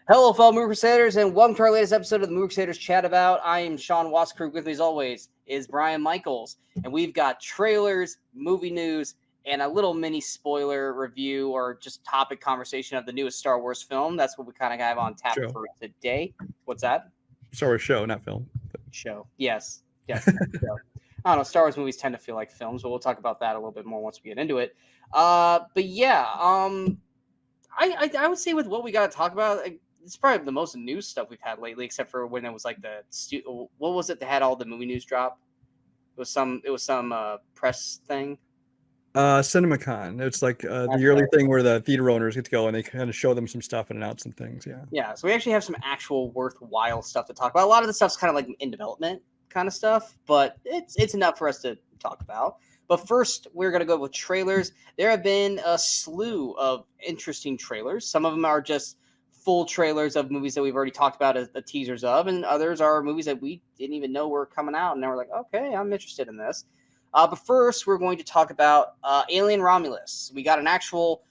Hello, fellow Movie Crusaders, and welcome to our latest episode of the Movie Crusaders Chat About. I am Sean Waskrug. With me, as always, is Brian Michaels, and we've got trailers, movie news, and a little mini spoiler review or just topic conversation of the newest Star Wars film. That's what we kind of have on tap for today. What's that? Star Wars show, not film. Show. Yes. Show. I don't know. Star Wars movies tend to feel like films, but we'll talk about that a little bit more once we get into it. But yeah, I would say with what we got to talk about, it's probably the most news stuff we've had lately, except for when it was like what was it that had all the movie news drop? It was some press thing. CinemaCon. It's like the yearly thing where the theater owners get to go and they kind of show them some stuff and announce some things. Yeah. So we actually have some actual worthwhile stuff to talk about. A lot of the stuff's kind of like in development kind of stuff, but it's enough for us to talk about. But first, we're going to go with trailers. There have been a slew of interesting trailers. Some of them are just full trailers of movies that we've already talked about as the teasers of, and others are movies that we didn't even know were coming out, and now we're like, okay, I'm interested in this. But first, we're going to talk about Alien Romulus. We got an actual,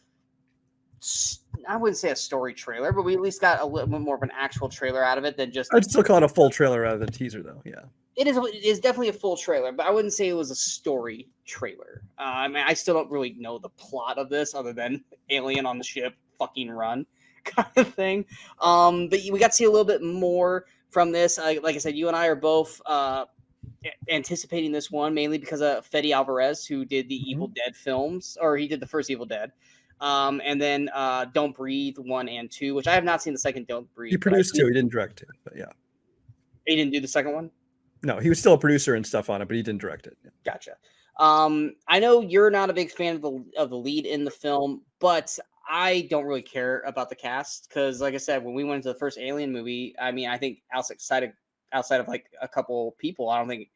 I wouldn't say a story trailer, but we at least got a little bit more of an actual trailer out of it than just... I'd still call it a full trailer rather than a teaser, though, yeah. It is definitely a full trailer, but I wouldn't say it was a story trailer. I mean, I still don't really know the plot of this other than alien on the ship, fucking run kind of thing. But we got to see a little bit more from this. Like I said, you and I are both anticipating this one, mainly because of Fede Alvarez, who did the Evil Dead films, or he did the first Evil Dead. And then Don't Breathe 1 and 2, which I have not seen the second Don't Breathe. He produced 2, he didn't direct 2, but yeah. He didn't do the second one? No, he was still a producer and stuff on it, but he didn't direct it. Yeah. Gotcha. I know you're not a big fan of the lead in the film, but I don't really care about the cast because, like I said, when we went into the first Alien movie, I mean, I think outside of like a couple people, I don't think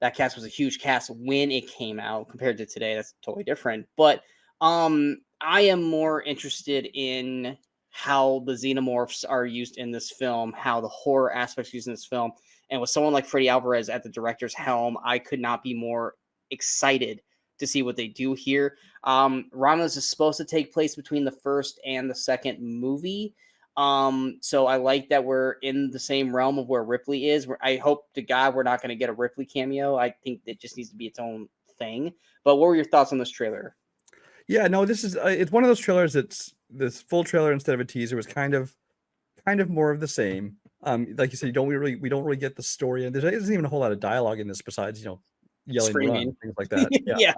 that cast was a huge cast when it came out compared to today. That's totally different. But I am more interested in how the xenomorphs are used in this film, how the horror aspects used in this film. And with someone like Fede Alvarez at the director's helm, I could not be more excited to see what they do here. Romulus is supposed to take place between the first and the second movie. So I like that we're in the same realm of where Ripley is. I hope to God we're not going to get a Ripley cameo. I think it just needs to be its own thing. But what were your thoughts on this trailer? Yeah, no, this is it's one of those trailers that's this full trailer instead of a teaser was kind of more of the same. Like you said, we don't really get the story, and there isn't even a whole lot of dialogue in this besides yelling, screaming, run, things like that. Yeah.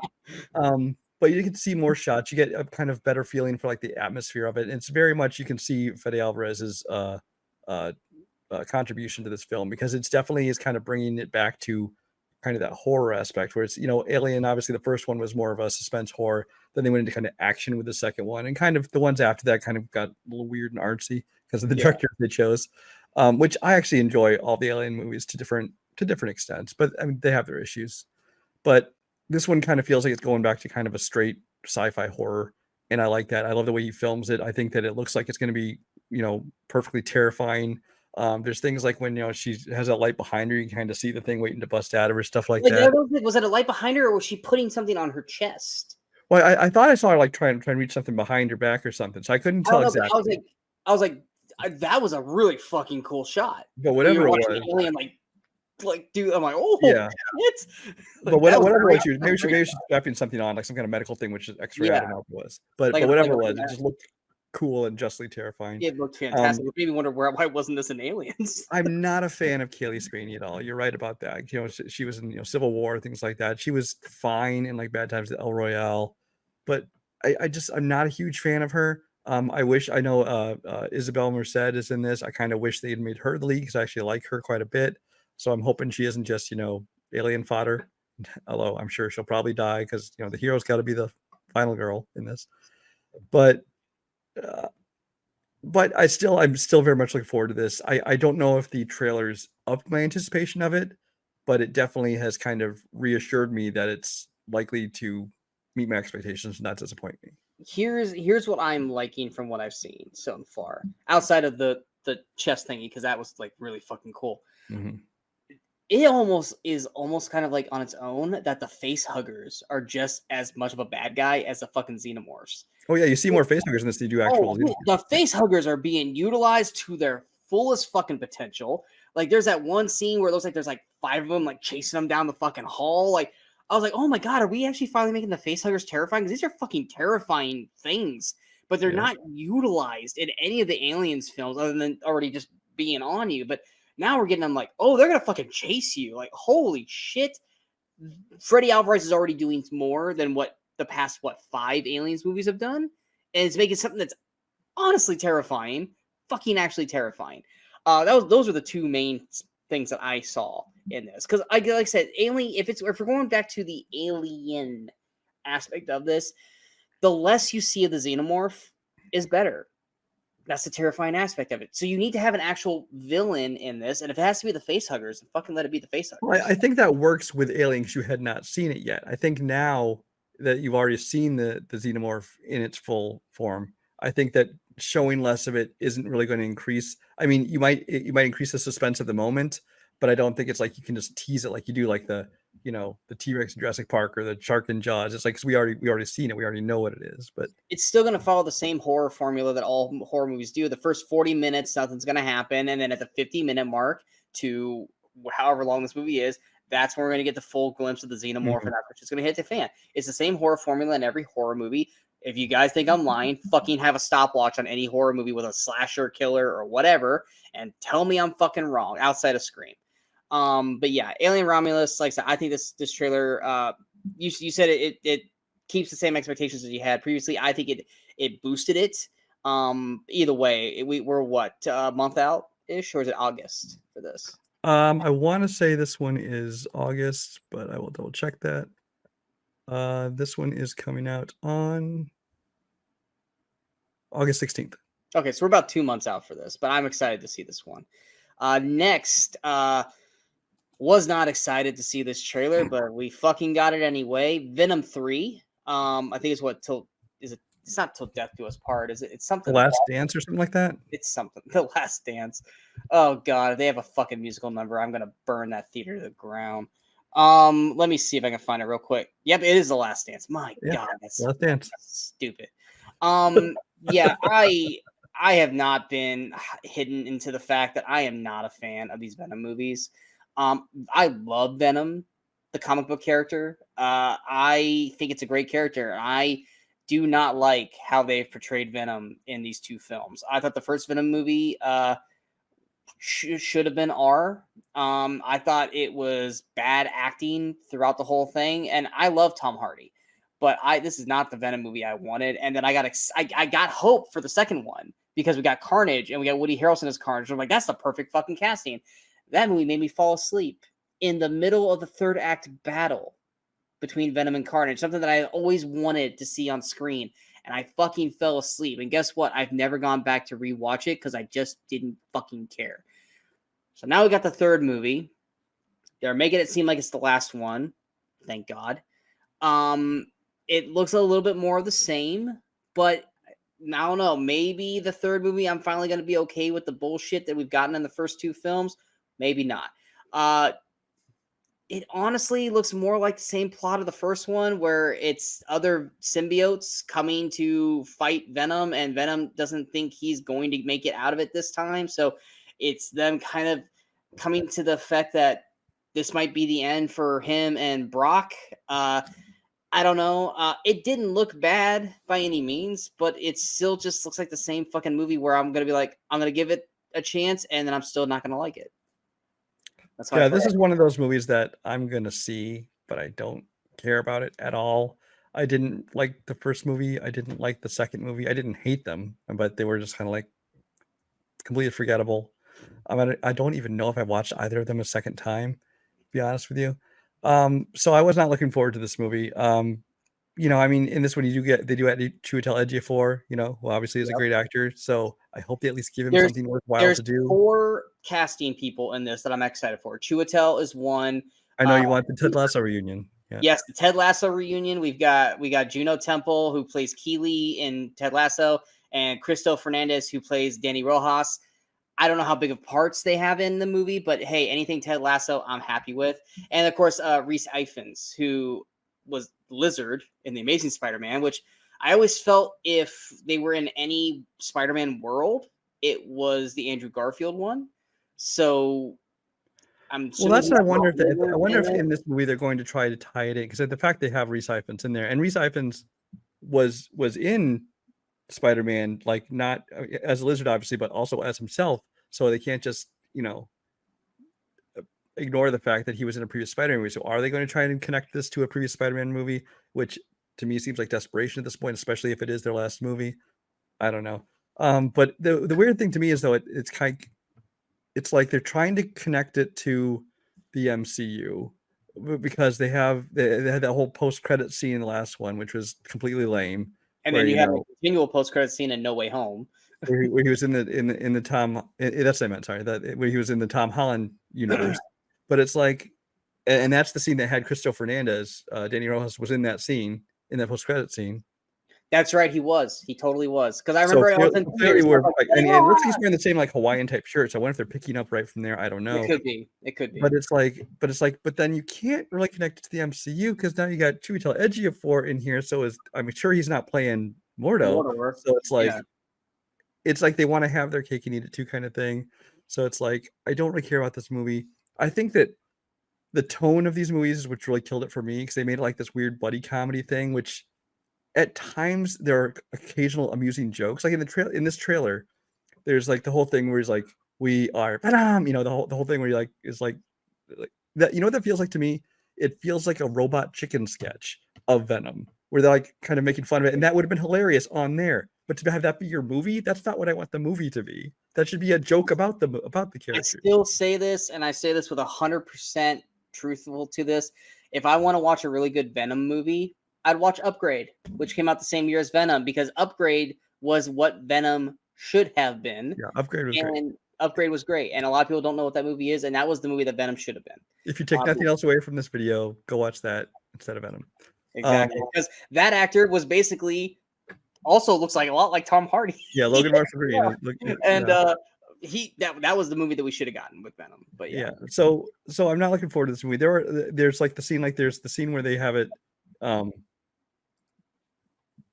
But you can see more shots. You get a kind of better feeling for like the atmosphere of it. And it's very much you can see Fede Alvarez's contribution to this film because it's definitely is kind of bringing it back to kind of that horror aspect where it's Alien. Obviously, the first one was more of a suspense horror. Then they went into kind of action with the second one, and kind of the ones after that kind of got a little weird and artsy because of the director they chose. Which I actually enjoy all the Alien movies to different extents, but I mean they have their issues. But this one kind of feels like it's going back to kind of a straight sci-fi horror, and I like that. I love the way he films it. I think that it looks like it's going to be perfectly terrifying. There's things like when she has a light behind her, you can kind of see the thing waiting to bust out of her, stuff like that. Was it a light behind her, or was she putting something on her chest? Well, I thought I saw her like try and reach something behind her back or something, so I couldn't tell exactly. I was like, that was a really fucking cool shot. But whatever it was, alien, like, dude, I'm like, oh yeah. Shit. But whatever it was, maybe she was strapping something on, like some kind of medical thing, which is X-ray. I don't know what it was, but whatever it was, it just looked cool and justly terrifying. It looked fantastic. It made me wonder why wasn't this in Aliens? I'm not a fan of Kaylee Spaney at all. You're right about that. She was in Civil War, things like that. She was fine in like Bad Times at El Royale, but I'm not a huge fan of her. I wish I know Isabel Merced is in this. I kind of wish they had made her the lead because I actually like her quite a bit. So I'm hoping she isn't just alien fodder. Although I'm sure she'll probably die because the hero's got to be the final girl in this. But I'm still very much looking forward to this. I don't know if the trailer's upped my anticipation of it, but it definitely has kind of reassured me that it's likely to meet my expectations and not disappoint me. Here's what I'm liking from what I've seen so far, outside of the chest thingy, because that was like really fucking cool. Mm-hmm. it almost is almost kind of like on its own that the face huggers are just as much of a bad guy as the fucking xenomorphs. Oh yeah, you see more facehuggers in this than you do actual Oh, the xenomorphs. face huggers are being utilized to their fullest fucking potential. Like there's that one scene where it looks like there's like 5 of them like chasing them down the fucking hall. Like I was like, oh my god, are we actually finally making the face huggers terrifying? Because these are fucking terrifying things, but they're Yeah. not utilized in any of the Aliens films other than already just being on you. But now we're getting them like, oh, they're gonna fucking chase you. Like, holy shit. Freddy Alvarez is already doing more than what the past 5 Aliens movies have done. And it's making something that's honestly terrifying, fucking actually terrifying. Those were the two main things that I saw in this. Because like I said, Alien, if we're going back to the alien aspect of this, the less you see of the xenomorph is better. That's the terrifying aspect of it. So you need to have an actual villain in this, and if it has to be the face huggers, then fucking let it be the face huggers. Well, I think that works with Alien because you had not seen it yet. I think now that you've already seen the xenomorph in its full form, I think that showing less of it isn't really going to increase. I mean, you might increase the suspense of the moment, but I don't think it's like you can just tease it like you do like the T-Rex in Jurassic Park or the shark in Jaws. It's like 'cause we already seen it, we already know what it is. But it's still going to follow the same horror formula that all horror movies do. The first 40 minutes, nothing's going to happen, and then at the 50-minute mark to however long this movie is, that's when we're going to get the full glimpse of the xenomorph, and that's what's going to hit the fan. It's the same horror formula in every horror movie. If you guys think I'm lying, fucking have a stopwatch on any horror movie with a slasher killer or whatever, and tell me I'm fucking wrong outside of Scream. But yeah, Alien Romulus, like I said, I think this trailer, you said it keeps the same expectations as you had previously. I think it boosted it. Either way, we're what, a month out ish, or is it August for this? I want to say this one is August, but I will double check that. This one is coming out on August 16th. Okay, so we're about 2 months out for this, but I'm excited to see this one. Next, was not excited to see this trailer, but we fucking got it anyway. Venom 3. I think it's what it's not Till Death Do Us Part, is it? It's something. The Last Dance or something like that. It's something. The Last Dance. Oh god, if they have a fucking musical number, I'm gonna burn that theater to the ground. Let me see if I can find it real quick. Yep, it is The Last Dance. My god, that's Last Dance. Stupid. Yeah, I have not been hidden into the fact that I am not a fan of these Venom movies. I love Venom, the comic book character. I think it's a great character. I do not like how they've portrayed Venom in these two films. I thought the first Venom movie should have been R. I thought it was bad acting throughout the whole thing, and I love Tom Hardy, but this is not the Venom movie I wanted. And then I got hope for the second one because we got Carnage and we got Woody Harrelson as Carnage. I'm like, that's the perfect fucking casting. That movie made me fall asleep in the middle of the third act battle between Venom and Carnage, something that I always wanted to see on screen, and I fucking fell asleep. And guess what? I've never gone back to rewatch it because I just didn't fucking care. So now we got the third movie. They're making it seem like it's the last one. Thank God. It looks a little bit more of the same, but I don't know. Maybe the third movie, I'm finally going to be okay with the bullshit that we've gotten in the first two films. Maybe not. It honestly looks more like the same plot of the first one, where it's other symbiotes coming to fight Venom, and Venom doesn't think he's going to make it out of it this time. So it's them kind of coming to the effect that this might be the end for him and Brock. I don't know. It didn't look bad by any means, but it still just looks like the same fucking movie where I'm going to be like, I'm going to give it a chance, and then I'm still not going to like it. Yeah, this is one of those movies that I'm going to see, but I don't care about it at all. I didn't like the first movie. I didn't like the second movie. I didn't hate them, but they were just kind of like completely forgettable. I don't even know if I watched either of them a second time, to be honest with you. So I was not looking forward to this movie. I mean, in this one, they do add Chiwetel Ejiofor, who obviously is a great actor. So I hope they at least give him something worthwhile to do. There's 4 casting people in this that I'm excited for. Chiwetel is one. I know you want the Ted Lasso reunion. Yeah. Yes, the Ted Lasso reunion. We got Juno Temple, who plays Keeley in Ted Lasso, and Cristo Fernandez, who plays Danny Rojas. I don't know how big of parts they have in the movie, but hey, anything Ted Lasso, I'm happy with. And of course, Reese Ifans, who was Lizard in The Amazing Spider-Man, which I always felt if they were in any Spider-Man world, it was the Andrew Garfield one. So I'm Well, that's what I wonder if I wonder if in this movie they're going to try to tie it in, because the fact they have Reese Ifans in there, and Reese Ifans was in Spider-Man, like not as a Lizard obviously, but also as himself. So they can't just ignore the fact that he was in a previous Spider-Man movie. So are they going to try and connect this to a previous Spider-Man movie, which to me seems like desperation at this point, especially if it is their last movie? I don't know. But the weird thing to me is though it's like they're trying to connect it to the MCU because they had that whole post-credit scene in the last one, which was completely lame. And then you have a continual post-credit scene in No Way Home, where he was in the Tom. That's what I meant. Sorry, that where he was in the Tom Holland universe. But it's like, and that's the scene that had Cristo Fernandez. Danny Rojas was in that scene, in that post-credit scene. That's right, he was. He totally was. Because I remember and it looks like he's wearing the same like Hawaiian type shirts. I wonder if they're picking up right from there. I don't know. It could be. But then you can't really connect it to the MCU because now you got Chiwetel Ejiofor in here. So I'm sure he's not playing Mordo. So it's like, it's like they want to have their cake and eat it too kind of thing. So it's like, I don't really care about this movie. I think that the tone of these movies is what really killed it for me, because they made it like this weird buddy comedy thing, which at times there are occasional amusing jokes. Like in this trailer, there's like the whole thing where he's like, "We are Venom," the whole thing where he like is like that. You know what that feels like to me? It feels like a Robot Chicken sketch of Venom, where they're like kind of making fun of it, and that would have been hilarious on there. But to have that be your movie, that's not what I want the movie to be. That should be a joke about the character. I still say this, and I say this with 100% truthful to this. If I want to watch a really good Venom movie, I'd watch Upgrade, which came out the same year as Venom, because Upgrade was what Venom should have been. Yeah, Upgrade was great. Upgrade was great, and a lot of people don't know what that movie is, and that was the movie that Venom should have been. If you take nothing else away from this video, go watch that instead of Venom. Exactly, because that actor was basically also looks like a lot like Tom Hardy. Yeah, Logan Marshall Green. That was the movie that we should have gotten with Venom. But yeah. So I'm not looking forward to this movie. There's like the scene where they have it.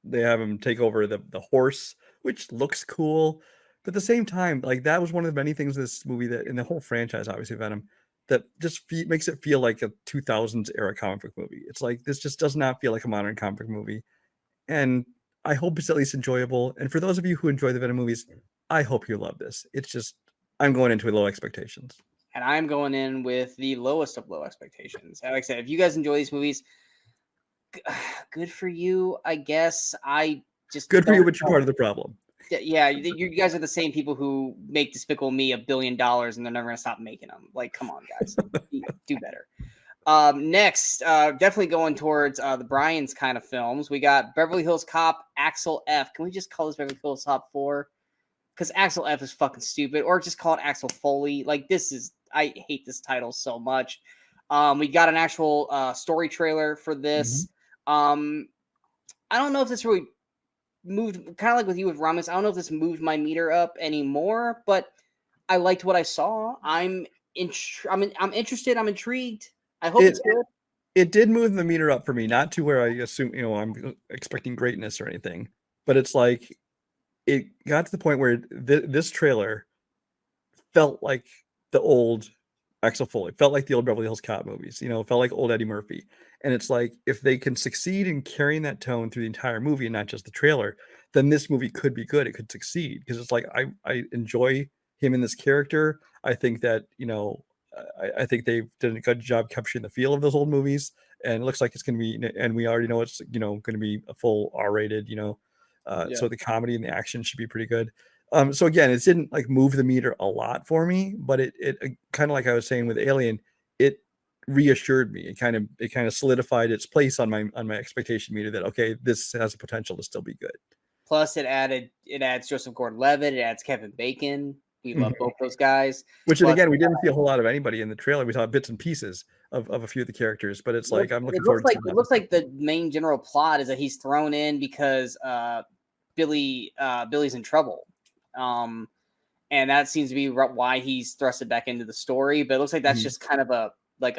They have him take over the horse, which looks cool. But at the same time, like that was one of the many things in this movie that in the whole franchise, obviously Venom, that just makes it feel like a 2000s era comic book movie. It's like, this just does not feel like a modern comic book movie. And I hope it's at least enjoyable. And for those of you who enjoy the Venom movies, I hope you love this. It's just, I'm going into with low expectations. And I'm going in with the lowest of low expectations. Like I said, if you guys enjoy these movies, good for you, I guess. I just good for you, but you're part of the problem. Yeah, you guys are the same people who make Despicable Me $1 billion, and they're never gonna stop making them. Like, come on, guys, do better. Next, definitely going towards the Brian's kind of films. We got Beverly Hills Cop, Axel F. Can we just call this Beverly Hills Cop 4? Because Axel F is fucking stupid, or just call it Axel Foley. Like, I hate this title so much. We got an actual story trailer for this. I don't know if this really moved, kind of like with you with Romulus. I don't know if this moved my meter up anymore, but I liked what I saw. I'm interested. I'm intrigued. I hope it's good. It did move the meter up for me, not to where I assume, I'm expecting greatness or anything, but it's like it got to the point where this trailer felt like the old Axel Foley, felt like the old Beverly Hills Cop movies, felt like old Eddie Murphy. And it's like, if they can succeed in carrying that tone through the entire movie and not just the trailer, then this movie could be good. It could succeed, because it's like, I enjoy him in this character. I think that, I think they've done a good job capturing the feel of those old movies, and it looks like it's going to be, and we already know it's, going to be a full R-rated, so the comedy and the action should be pretty good. So again, it didn't like move the meter a lot for me, but it kind of, like I was saying with Alien, it reassured me. It kind of solidified its place on my expectation meter that, okay, this has the potential to still be good. Plus it adds Joseph Gordon-Levitt, it adds Kevin Bacon. We love both those guys. Which, and again, we didn't see a whole lot of anybody in the trailer. We saw bits and pieces of a few of the characters, but it's like, I'm looking forward to it looks like the main general plot is that he's thrown in because Billy's in trouble. and that seems to be why he's thrusted back into the story. But it looks like that's just kind of a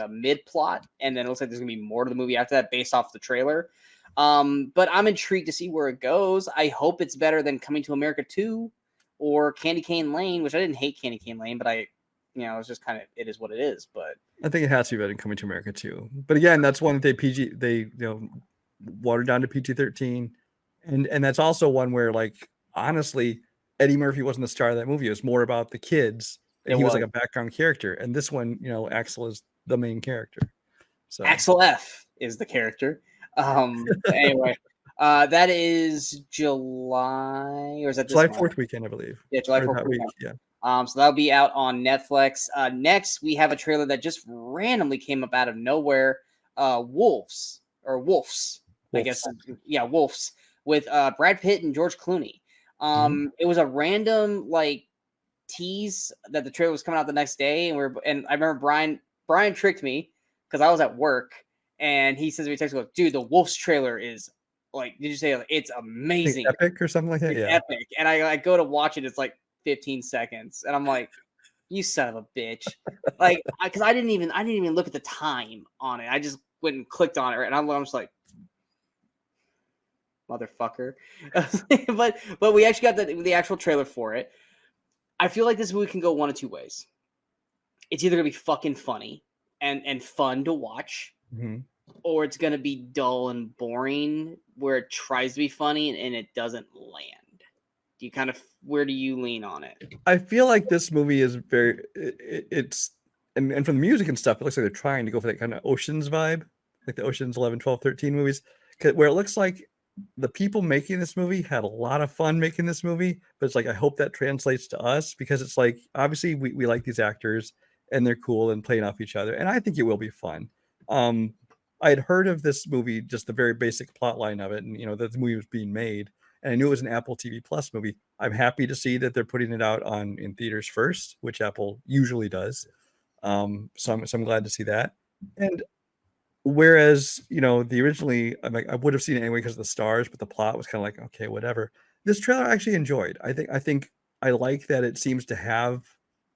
mid plot, and then it looks like there's gonna be more to the movie after that based off the trailer. But I'm intrigued to see where it goes. I hope it's better than Coming to America 2 or Candy Cane Lane, which I didn't hate Candy Cane Lane, but it's just kind of, it is what it is. But I think it has to be better than Coming to America too. But again, that's one that they watered down to PG-13, and that's also one where, like, honestly, Eddie Murphy wasn't the star of that movie. It was more about the kids, and he was like a background character. And this one, Axel is the main character. So Axel F is the character. Anyway, that is July, or is that July 4th weekend, I believe? Yeah, July 4th weekend. Yeah. So that'll be out on Netflix. Next, we have a trailer that just randomly came up out of nowhere. Wolves, I guess. Yeah, Wolves, with Brad Pitt and George Clooney. It was a random tease that the trailer was coming out the next day, and I remember Brian tricked me because I was at work, and he says, "We text go, dude, the Wolves trailer is did you say it's amazing, epic or something like that?" Yeah, epic. And I go to watch it, it's 15 seconds, and I'm like, you son of a bitch, because I didn't even look at the time on it. I just went and clicked on it, and I'm just like, motherfucker. but we actually got the actual trailer for it. I feel like this movie can go one of two ways. It's either gonna be fucking funny and fun to watch, or it's gonna be dull and boring where it tries to be funny and it doesn't land. Do you where do you lean on it? I feel like this movie is it's and from the music and stuff, it looks like they're trying to go for that kind of Oceans vibe, like the Oceans 11, 12, 13 movies, where it looks like the people making this movie had a lot of fun making this movie, but it's I hope that translates to us, because it's obviously we like these actors and they're cool and playing off each other, and I think it will be fun. I had heard of this movie, just the very basic plot line of it, and that the movie was being made, and I knew it was an Apple TV Plus movie. I'm happy to see that they're putting it out in theaters first, which Apple usually does. So I'm glad to see that. And whereas the originally, I would have seen it anyway because of the stars, but the plot was kind of okay, whatever. This trailer I actually enjoyed. I think I like that it seems to have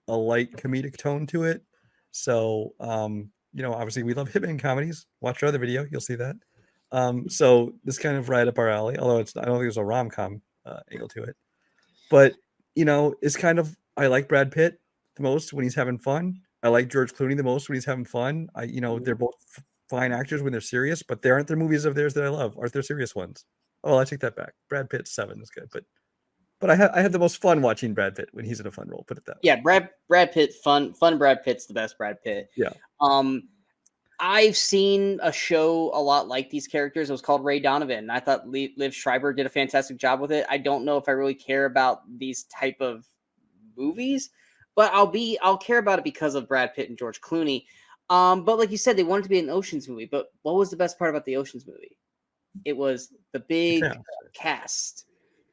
a light comedic tone to it. So obviously we love hitman comedies. Watch our other video, you'll see that. So this kind of right up our alley, although I don't think there's a rom-com angle to it. But it's kind of, I like Brad Pitt the most when he's having fun. I like George Clooney the most when he's having fun. They're both fine actors when they're serious, but there aren't the movies of theirs that I love. Aren't there serious ones? Oh, I take that back. Brad Pitt 7 is good, but I have the most fun watching Brad Pitt when he's in a fun role. Put it that way. Yeah, Brad Pitt, fun Brad Pitt's the best Brad Pitt. Yeah. I've seen a show a lot like these characters. It was called Ray Donovan. I thought Liv Schreiber did a fantastic job with it. I don't know if I really care about these type of movies, but I'll care about it because of Brad Pitt and George Clooney. But like you said, they wanted to be an Oceans movie. But what was the best part about the Oceans movie? It was the big cast.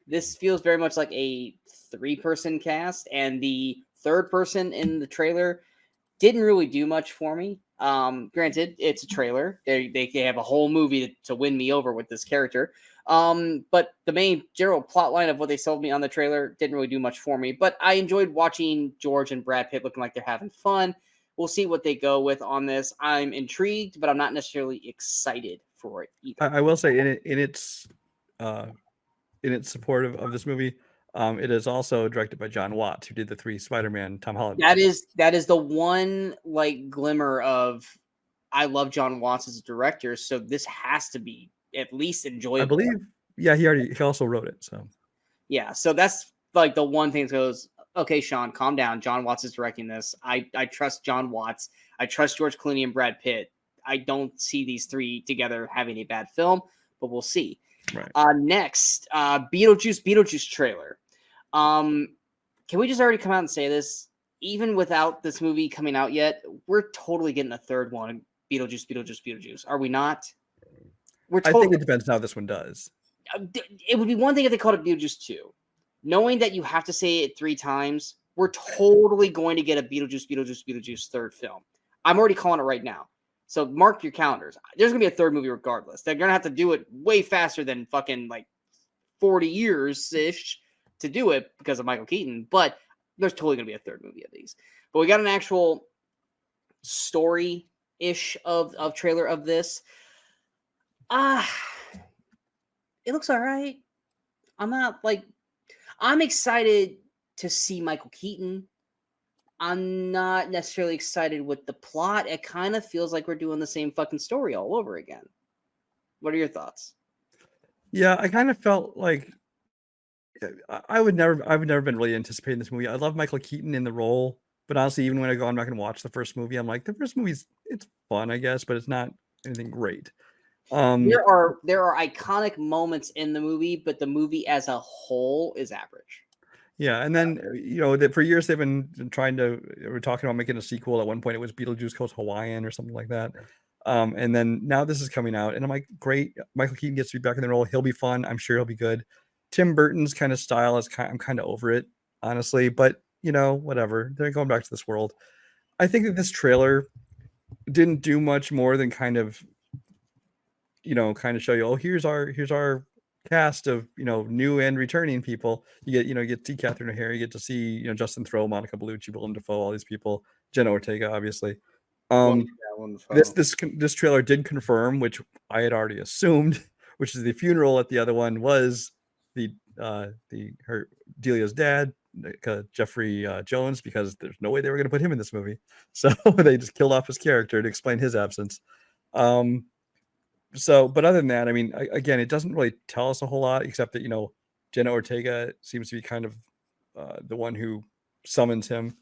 This feels very much like a 3-person cast, and the third person in the trailer didn't really do much for me. Granted, it's a trailer. They have a whole movie to win me over with this character. But the main general plot line of what they sold me on the trailer didn't really do much for me. But I enjoyed watching George and Brad Pitt looking like they're having fun. We'll see what they go with on this. I'm intrigued, but I'm not necessarily excited for it either. I will say in its support of this movie, it is also directed by John Watts, who did the 3 Spider-Man Tom Holland movies. That is the one glimmer of, I love John Watts as a director, so this has to be at least enjoyable. I believe, yeah, he also wrote it. So yeah, so that's the one thing that goes, okay, Sean, calm down. John Watts is directing this. I trust John Watts. I trust George Clooney and Brad Pitt. I don't see these 3 together having a bad film, but we'll see. Right. Next, Beetlejuice trailer. Can we just already come out and say this? Even without this movie coming out yet, we're totally getting a third one. Beetlejuice. Are we not? I think it depends on how this one does. It would be one thing if they called it Beetlejuice 2. Knowing that you have to say it 3 times, we're totally going to get a Beetlejuice third film. I'm already calling it right now. So mark your calendars. There's going to be a third movie regardless. They're going to have to do it way faster than fucking 40 years-ish to do it because of Michael Keaton. But there's totally gonna be a third movie of these. But we got an actual story-ish of trailer of this. It looks all right. I'm excited to see Michael Keaton. I'm not necessarily excited with the plot. It kind of feels like we're doing the same fucking story all over again. What are your thoughts? Yeah, I kind of felt like I would never, I've never been really anticipating this movie. I love Michael Keaton in the role, but honestly, even when I go, I'm not going to watch the first movie. I'm like, the first movie's, it's fun, I guess, but it's not anything great. There are iconic moments in the movie, but the movie as a whole is average. Yeah, and then that for years they've been we're talking about making a sequel. At one point, it was Beetlejuice Goes Hawaiian or something like that. And then now this is coming out, and I'm like, great, Michael Keaton gets to be back in the role. He'll be fun. I'm sure he'll be good. Tim Burton's kind of style is I'm kind of over it, honestly. But whatever. They're going back to this world. I think that this trailer didn't do much more than kind of show you, oh, here's our cast of new and returning people. You get to see Catherine O'Hara, you get to see Justin Theroux, Monica Bellucci, Willem Dafoe, all these people, Jenna Ortega, obviously. This trailer did confirm, which I had already assumed, which is the funeral at the other one was her Delia's dad, Jeffrey Jones, because there's no way they were going to put him in this movie, so they just killed off his character to explain his absence. But other than that, I mean, again, it doesn't really tell us a whole lot, except that Jenna Ortega seems to be kind of the one who summons him,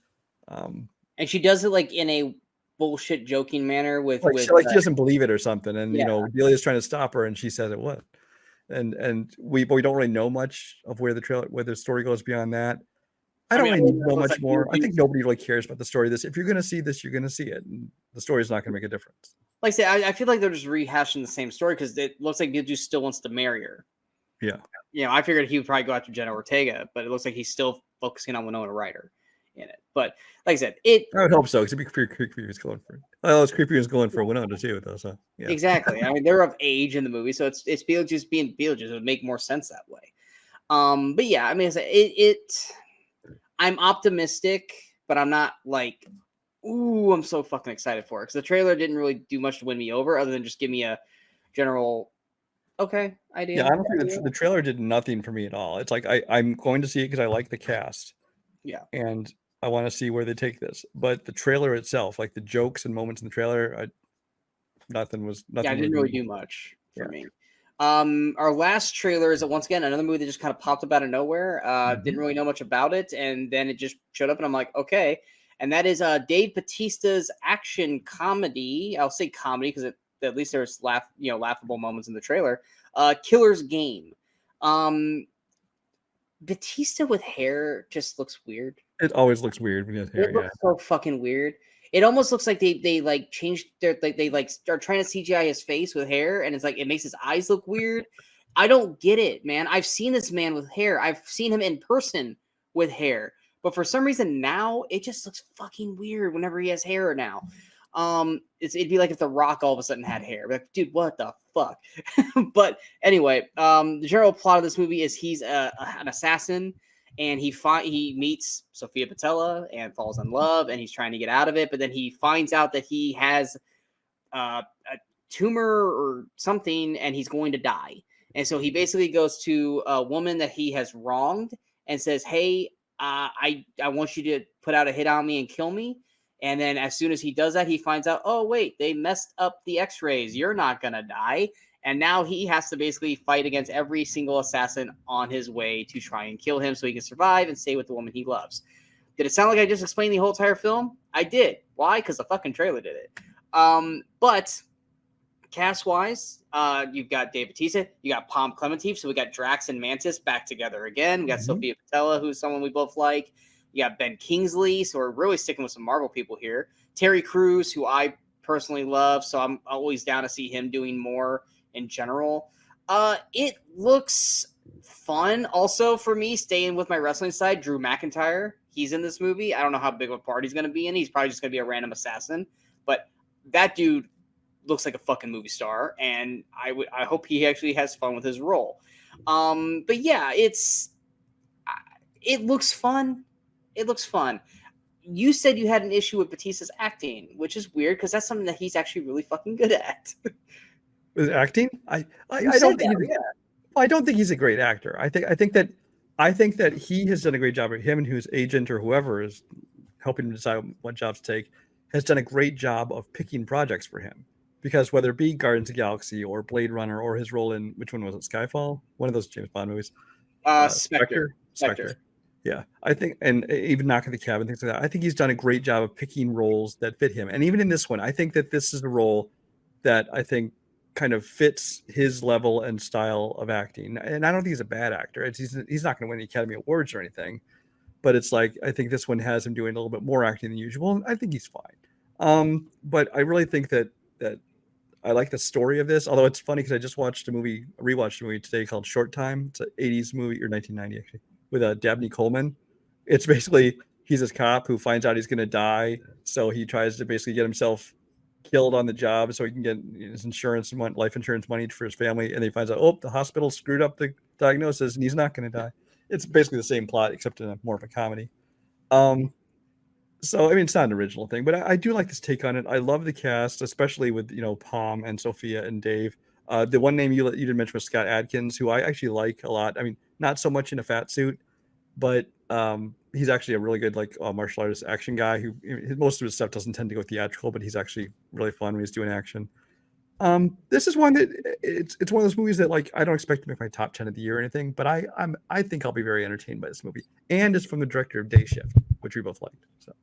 and she does it like in a bullshit joking manner with she doesn't believe it or something, and Delia's trying to stop her, and she says it what, and we don't really know much of where the story goes beyond that. I don't really know much more. I think nobody really cares about the story of this. If you're going to see this, you're going to see it, and the story's not going to make a difference. Like I say, I feel like they're just rehashing the same story because it looks like Beetlejuice still wants to marry her. Yeah. I figured he would probably go after Jenna Ortega, but it looks like he's still focusing on Winona Ryder in it. But like I said, I would hope so, because it'd be creepy if he's going for it. Well, it's creepy he's going for Winona too, though. So yeah. Exactly. I mean, they're of age in the movie, so it's Beetlejuice being Beetlejuice. It would make more sense that way. But yeah, I mean, I'm optimistic, but I'm not like, ooh, I'm so fucking excited for it, because the trailer didn't really do much to win me over, other than just give me a general okay idea. Yeah, I don't think the trailer did nothing for me at all. It's like I'm going to see it because I like the cast. Yeah. And I want to see where they take this. But the trailer itself, like the jokes and moments in the trailer, nothing. Yeah, I didn't really do much for me. Our last trailer is once again another movie that just kind of popped up out of nowhere. Didn't really know much about it, and then it just showed up, and I'm like, okay. And that is Dave Bautista's action comedy. I'll say comedy because at least there's laughable moments in the trailer. Killer's Game. Bautista with hair just looks weird. It always looks weird when he has hair. It looks so fucking weird. It almost looks like they like changed their they start trying to CGI his face with hair, and it's like it makes his eyes look weird. I don't get it, man. I've seen this man with hair. I've seen him in person with hair. But for some reason now, it just looks fucking weird whenever he has hair now. It'd be like if The Rock all of a sudden had hair. Like, dude, what the fuck? But anyway, the general plot of this movie is he's an assassin, and he meets Sofia Boutella and falls in love, and he's trying to get out of it. But then he finds out that he has a tumor or something, and he's going to die. And so he basically goes to a woman that he has wronged and says, hey, I want you to put out a hit on me and kill me. And then as soon as he does that, he finds out, oh, wait, they messed up the x-rays. You're not going to die. And now he has to basically fight against every single assassin on his way to try and kill him so he can survive and stay with the woman he loves. Did it sound like I just explained the whole entire film? I did. Why? Because the fucking trailer did it. But cast-wise, you've got Dave Bautista, you got Pom Klementieff, so we got Drax and Mantis back together again. We got Sofia Boutella, who's someone we both like. You got Ben Kingsley, so we're really sticking with some Marvel people here. Terry Crews, who I personally love, so I'm always down to see him doing more in general. It looks fun. Also, for me, staying with my wrestling side, Drew McIntyre, he's in this movie. I don't know how big of a part he's going to be in. He's probably just going to be a random assassin, but that dude looks like a fucking movie star, and I hope he actually has fun with his role. But yeah, it looks fun. It looks fun. You said you had an issue with Batista's acting, which is weird because that's something that he's actually really fucking good at. With acting, You I don't said think that, yeah. I don't think he's a great actor. I think that he has done a great job. Him and his agent or whoever is helping him decide what jobs to take has done a great job of picking projects for him. Because whether it be Guardians of the Galaxy or Blade Runner or his role in, which one was it, Skyfall, one of those James Bond movies, Spectre. Spectre. Yeah, I think, and even Knock at the Cabin, things like that. I think he's done a great job of picking roles that fit him. And even in this one, I think that this is a role that I think kind of fits his level and style of acting. And I don't think he's a bad actor. He's not going to win the Academy Awards or anything, but it's like I think this one has him doing a little bit more acting than usual. I think he's fine. But I really think that I like the story of this. Although it's funny because I just rewatched a movie today called Short Time. It's an 80s movie, or 1990 actually, with Dabney Coleman. It's basically he's this cop who finds out he's going to die, so he tries to basically get himself killed on the job so he can get his insurance and life insurance money for his family. And he finds out, oh, the hospital screwed up the diagnosis and he's not going to die. It's basically the same plot except in more of a comedy. So I mean, it's not an original thing, but I do like this take on it. I love the cast, especially with Palm and Sophia and Dave. The one name you didn't mention was Scott Adkins, who I actually like a lot. I mean, not so much in a fat suit, but he's actually a really good martial artist action guy who most of his stuff doesn't tend to go theatrical, but he's actually really fun when he's doing action. This is one that it's one of those movies that I don't expect to make my top 10 of the year or anything, but I think I'll be very entertained by this movie. And it's from the director of Day Shift, which we both liked. So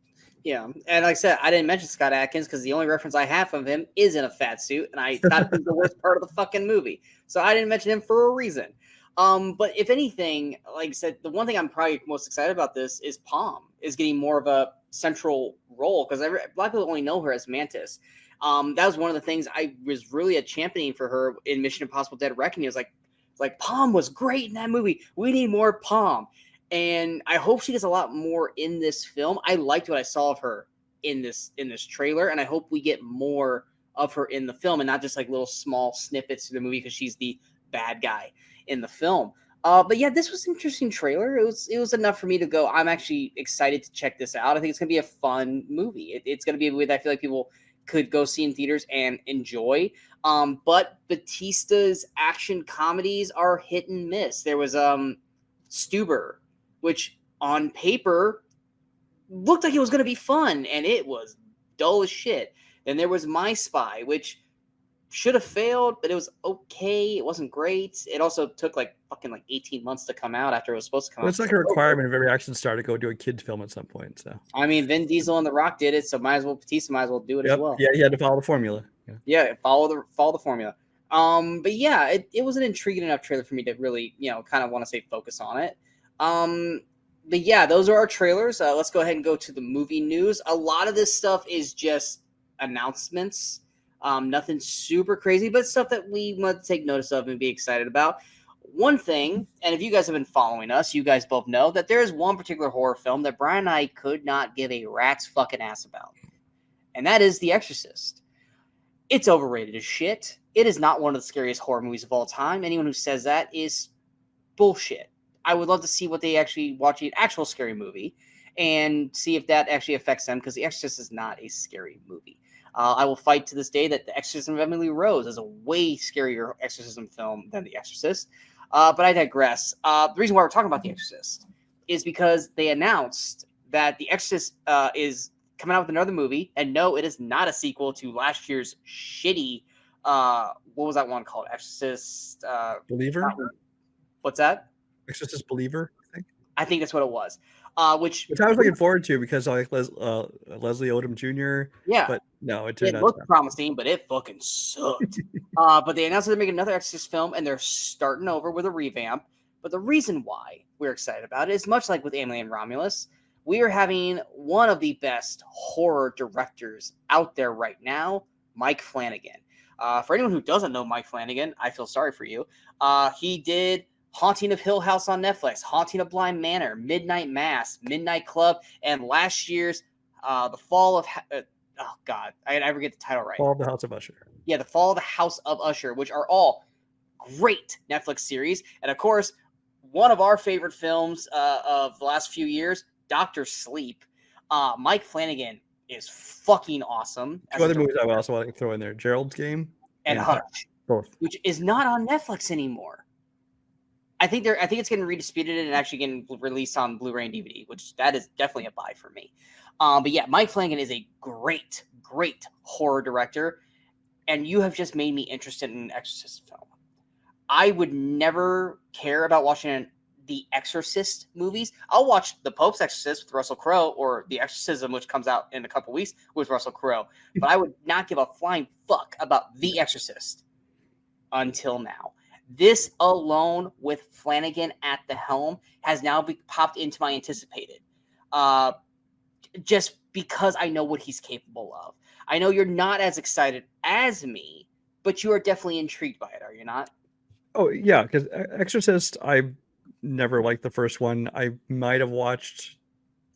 yeah, and like I said, I didn't mention Scott Adkins because the only reference I have of him is in a fat suit, and I thought it was the worst part of the fucking movie, so I didn't mention him for a reason. But if anything, like I said, the one thing I'm probably most excited about this is Palm is getting more of a central role because a lot of people only know her as Mantis. That was one of the things I was really a championing for her in Mission Impossible: Dead Reckoning. It was like Palm was great in that movie. We need more Palm, and I hope she gets a lot more in this film. I liked what I saw of her in this trailer, and I hope we get more of her in the film and not just little small snippets to the movie because she's the bad guy in the film. But yeah, this was an interesting trailer. It was enough for me to go, I'm actually excited to check this out. I think it's going to be a fun movie. It's going to be a movie that I feel like people could go see in theaters and enjoy. But Batista's action comedies are hit and miss. There was Stuber, which on paper looked like it was going to be fun, and it was dull as shit. Then there was My Spy, which should have failed, but it was okay. It wasn't great. It also took 18 months to come out after it was supposed to come out. It's like a requirement of every action star to go do a kid's film at some point. So I mean, Vin Diesel and The Rock did it, so Batista might as well do it as well. Yeah, he had to follow the formula. Yeah, follow the formula. But yeah, it was an intriguing enough trailer for me to really, kind of want to say focus on it. But yeah, those are our trailers. Let's go ahead and go to the movie news. A lot of this stuff is just announcements. Nothing super crazy, but stuff that we want to take notice of and be excited about. One thing, and if you guys have been following us, you guys both know that there is one particular horror film that Brian and I could not give a rat's fucking ass about. And that is The Exorcist. It's overrated as shit. It is not one of the scariest horror movies of all time. Anyone who says that is bullshit. I would love to see what they actually watch an actual scary movie and see if that actually affects them, because The Exorcist is not a scary movie. I will fight to this day that The Exorcism of Emily Rose is a way scarier exorcism film than The Exorcist. But I digress. The reason why we're talking about The Exorcist is because they announced that The Exorcist is coming out with another movie. And no, it is not a sequel to last year's shitty, what was that one called? Exorcist... Believer? What's that? Exorcist Believer, I think that's what it was. Which I was looking forward to because I like Leslie Odom Jr. Yeah. But no, it looked promising, but it fucking sucked. But they announced that they're making another Exorcist film, and they're starting over with a revamp. But the reason why we're excited about it is much like with Emily and Romulus, we are having one of the best horror directors out there right now, Mike Flanagan. For anyone who doesn't know Mike Flanagan, I feel sorry for you. He did Haunting of Hill House on Netflix, Haunting of Bly Manor, Midnight Mass, Midnight Club, and last year's The Fall of... oh, God. I never get the title right. Fall of the House of Usher. Yeah, The Fall of the House of Usher, which are all great Netflix series. And, of course, one of our favorite films of the last few years, Doctor Sleep. Mike Flanagan is fucking awesome. Two other movies I would also want to throw in there: Gerald's Game and Hush, both, which is not on Netflix anymore. I think it's getting redisputed and actually getting released on Blu-ray and DVD, which that is definitely a buy for me. But yeah, Mike Flanagan is a great horror director, and you have just made me interested in an Exorcist film. I would never care about watching the Exorcist movies. I'll watch The Pope's Exorcist with Russell Crowe or The Exorcism, which comes out in a couple weeks with Russell Crowe. But I would not give a flying fuck about The Exorcist until now. This alone with Flanagan at the helm has now popped into my anticipated. Just because I know what he's capable of. I know you're not as excited as me, but you are definitely intrigued by it, are you not? Oh, yeah, because Exorcist, I never liked the first one. I might have watched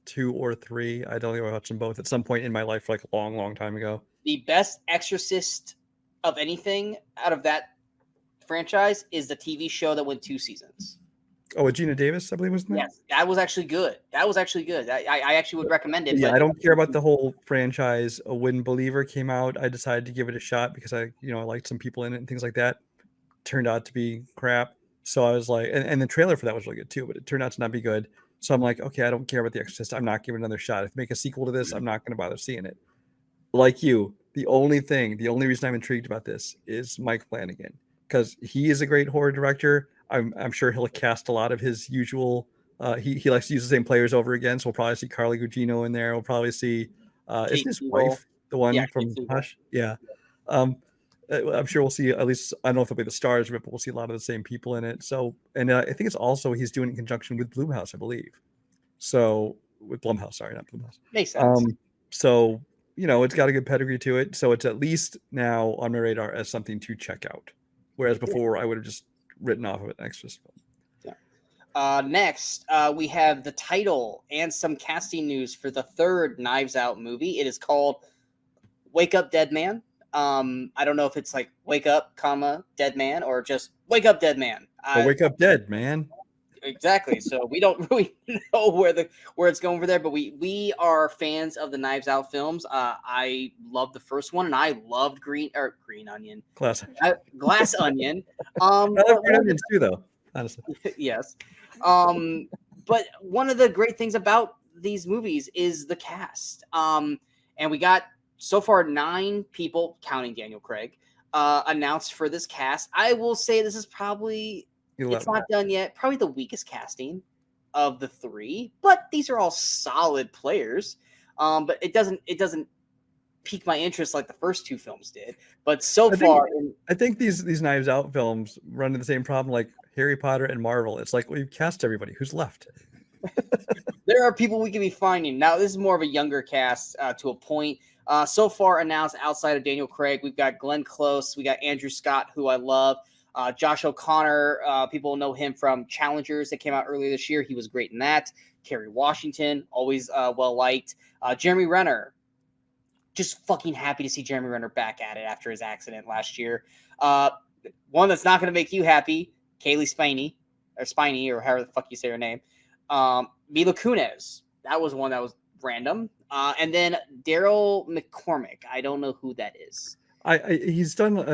2 or 3. I don't think I watched them both at some point in my life, like a long time ago. The best Exorcist of anything out of that franchise is the TV show that went 2 seasons. Oh, with Gina Davis, I believe, was that? Yes, that was actually good. I actually would recommend it. Yeah, I don't care about the whole franchise. When Believer came out, I decided to give it a shot because I liked some people in it and things like that. Turned out to be crap. So I was like, and the trailer for that was really good too, but it turned out to not be good. So I'm like, okay, I don't care about The Exorcist. I'm not giving it another shot. If they make a sequel to this, I'm not going to bother seeing it. Like you, the only reason I'm intrigued about this is Mike Flanagan, because he is a great horror director. I'm sure he'll cast a lot of his usual. He likes to use the same players over again, so we'll probably see Carly Gugino in there. We'll probably see isn't his wife the one from Hush? Yeah. I'm sure we'll see at least. I don't know if they'll be the stars of it, but we'll see a lot of the same people in it. So, and I think it's also he's doing it in conjunction with Blumhouse, I believe. So with Blumhouse, sorry, not Blumhouse. Makes sense. So it's got a good pedigree to it. So it's at least now on my radar as something to check out. Whereas before, I would have just written off of it extra film. Yeah. Next, we have the title and some casting news for the third Knives Out movie. It is called Wake Up, Dead Man. I don't know if it's like Wake Up, Dead Man, or just Wake Up, Dead Man. Wake Up, Dead Man. Exactly. So we don't really know where it's going for there, but we are fans of the Knives Out films. I loved the first one, and I loved Green Onion. Glass Onion. I love Green Onions too, though. Honestly. Yes. But one of the great things about these movies is the cast. And we got so far 9 people, counting Daniel Craig, announced for this cast. I will say this is probably 11. It's not done yet. Probably the weakest casting of the 3, but these are all solid players. But it doesn't pique my interest like the first 2 films did. But I think these Knives Out films run into the same problem like Harry Potter and Marvel. It's like we've cast everybody. Who's left? There are people we can be finding. Now, this is more of a younger cast to a point. So far announced outside of Daniel Craig, we've got Glenn Close, we got Andrew Scott, who I love, Josh O'Connor. People know him from Challengers that came out earlier this year. He was great in that. Kerry Washington, always well liked. Jeremy Renner, just fucking happy to see Jeremy Renner back at it after his accident last year. One that's not going to make you happy, Kaylee Spiney, or however the fuck you say her name. Mila Kunis, that was one that was random. And then Daryl McCormick. I don't know who that is. He's done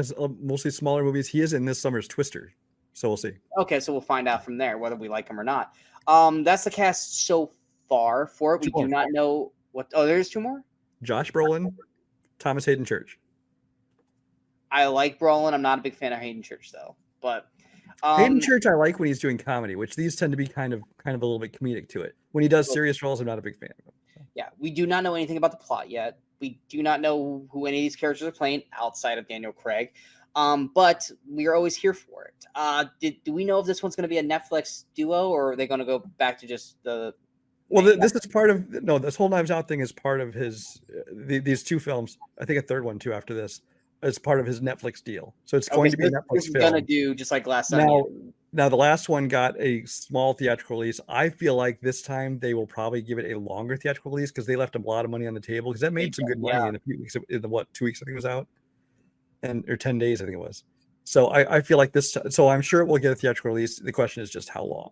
mostly smaller movies. He is in this summer's Twister, so we'll see. Okay, so we'll find out from there whether we like him or not. That's the cast so far for it. We do not know what. Oh, there's 2 more. Josh Brolin, Thomas Hayden Church. I like Brolin. I'm not a big fan of Hayden Church though, but Hayden Church I like when he's doing comedy, which these tend to be kind of a little bit comedic to it. When he does serious roles, I'm not a big fan of him. So. Yeah, we do not know anything about the plot yet. We do not know who any of these characters are playing outside of Daniel Craig, but we are always here for it. Do we know if this one's going to be a Netflix duo, or are they going to go back to just the? Well, this is part of this whole Knives Out thing is part of his these 2 films. I think a third one too after this. It's part of his Netflix deal, so it's going to be a Netflix film. Going to do just like Glass Onion. Now the last one got a small theatrical release. I feel like this time they will probably give it a longer theatrical release because they left a lot of money on the table because that made some good money in a few weeks. In the 2 weeks I think it was out, or 10 days I think it was. So I feel like this. So I'm sure it will get a theatrical release. The question is just how long.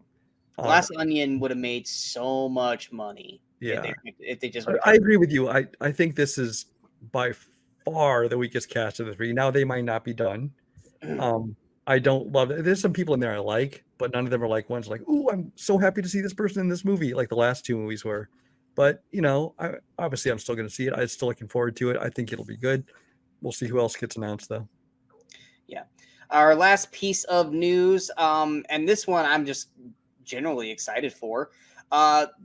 Glass Onion would have made so much money Yeah, if they just would have I kept. agree with you. I think this is by far the weakest cast of the three. Now they might not be done. I don't love it. There's some people in there I like, but none of them are like ones like, "Ooh, I'm so happy to see this person in this movie," like the last two movies were. But obviously I'm still going to see it. I'm still looking forward to it. I think it'll be good. We'll see who else gets announced though. Yeah. Our last piece of news, and this one I'm just generally excited for.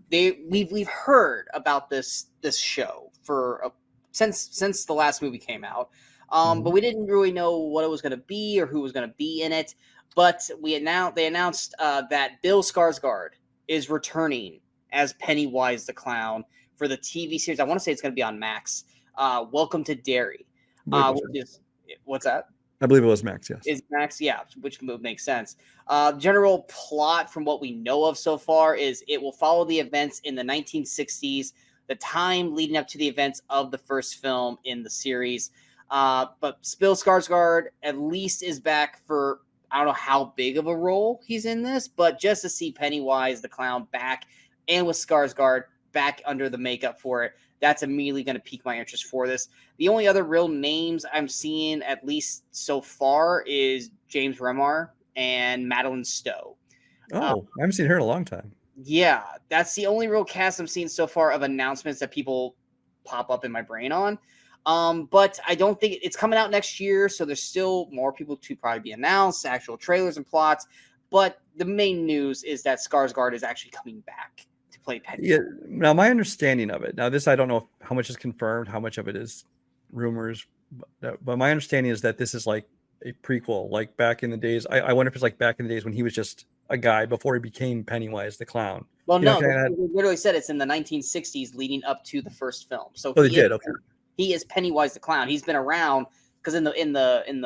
We've heard about this show for since the last movie came out, but we didn't really know what it was going to be or who was going to be in it. But they announced that Bill Skarsgård is returning as Pennywise the Clown for the TV series. I want to say it's going to be on Max. Welcome to Derry. What's that? I believe it was Max, yes. Is Max, yeah, which makes sense. General plot from what we know of so far is it will follow the events in the 1960s, the time leading up to the events of the first film in the series. But Bill Skarsgård at least is back for, I don't know how big of a role he's in this, but just to see Pennywise the Clown back and with Skarsgård back under the makeup for it, that's immediately going to pique my interest for this. The only other real names I'm seeing, at least so far, is James Remar and Madeline Stowe. I haven't seen her in a long time. Yeah, that's the only real cast I'm seeing so far of announcements that people pop up in my brain on. But I don't think it's coming out next year, so there's still more people to probably be announced, actual trailers and plots. But the main news is that Skarsgård is actually coming back to play Pennywise. Yeah. Now, my understanding of it. Now, this I don't know how much is confirmed, how much of it is rumors, but my understanding is that this is like a prequel, like back in the days. I wonder if it's like back in the days when he was just a guy before he became Pennywise the Clown. Well, no, they literally said it's in the 1960s leading up to the first film. So they did. Okay, he is Pennywise the Clown. He's been around because in the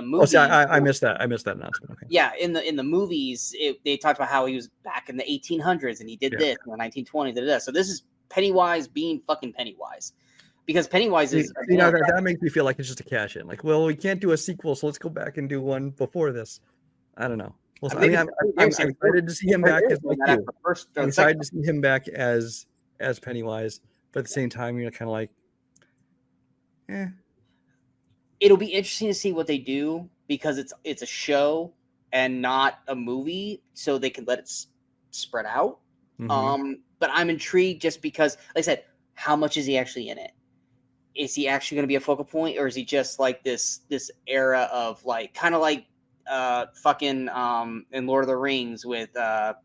movie. Oh, see, I missed that. I missed that announcement. Okay. Yeah, in the movies, they talked about how he was back in the 1800s and he did this in the 1920s. Did this. So this is Pennywise being fucking Pennywise. Because Pennywise is... that makes me feel like it's just a cash in. Like, well, we can't do a sequel, so let's go back and do one before this. I don't know. Well, I'm excited to see him back as like you. I'm excited to see him back as Pennywise, but at the same time, kind of like, It'll be interesting to see what they do because it's a show and not a movie, so they can let it spread out. But I'm intrigued just because, like I said, how much is he actually in it? Is he actually going to be a focal point, or is he just like this era of like kind of like fucking in Lord of the Rings with oh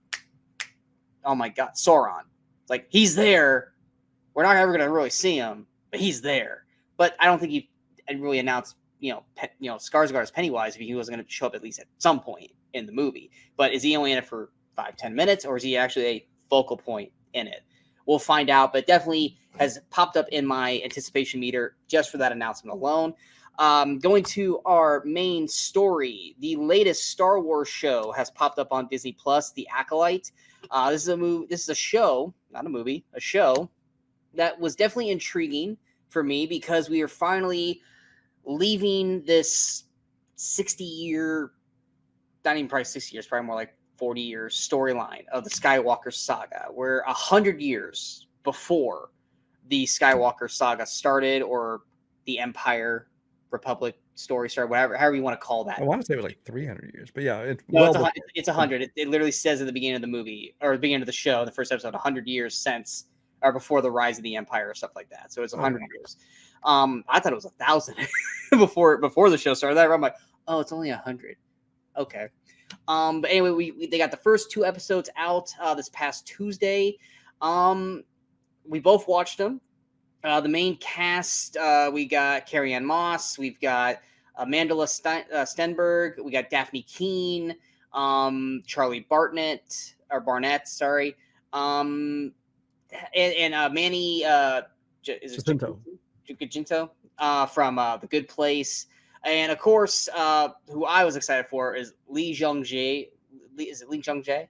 my god, Sauron? Like he's there. We're not ever going to really see him, but he's there. But I don't think he really announced Skarsgård as Pennywise if he was going to show up at least at some point in the movie. But is he only in it for 5-10 minutes, or is he actually a focal point in it? We'll find out, but definitely has popped up in my anticipation meter just for that announcement alone. Going to our main story, the latest Star Wars show has popped up on Disney Plus, The Acolyte. This is a show, not a movie, a show that was definitely intriguing for me because we are finally leaving this 60-year, not even probably 60 years, probably more like 40 years storyline of the Skywalker saga. We're 100 years before the Skywalker saga started, or the Empire Republic story started, however you want to call that. I want to say it was like 300 years, but yeah, it's 100. It literally says at the beginning of the movie or the beginning of the show, the first episode, 100 years since or before the rise of the Empire or stuff like that. So it's 100 years. I thought it was 1,000 before the show started. I'm like, oh, it's only 100. Okay. But anyway, they got the first 2 episodes out this past Tuesday. We both watched them. The main cast, we got Carrie-Anne Moss, we've got Amandla Stenberg, we got Daphne Keane, Charlie Barnett, sorry, and Manny Jacinto from The Good Place. And of course, who I was excited for is Lee Jung-jae. Is it Lee Jung-jae?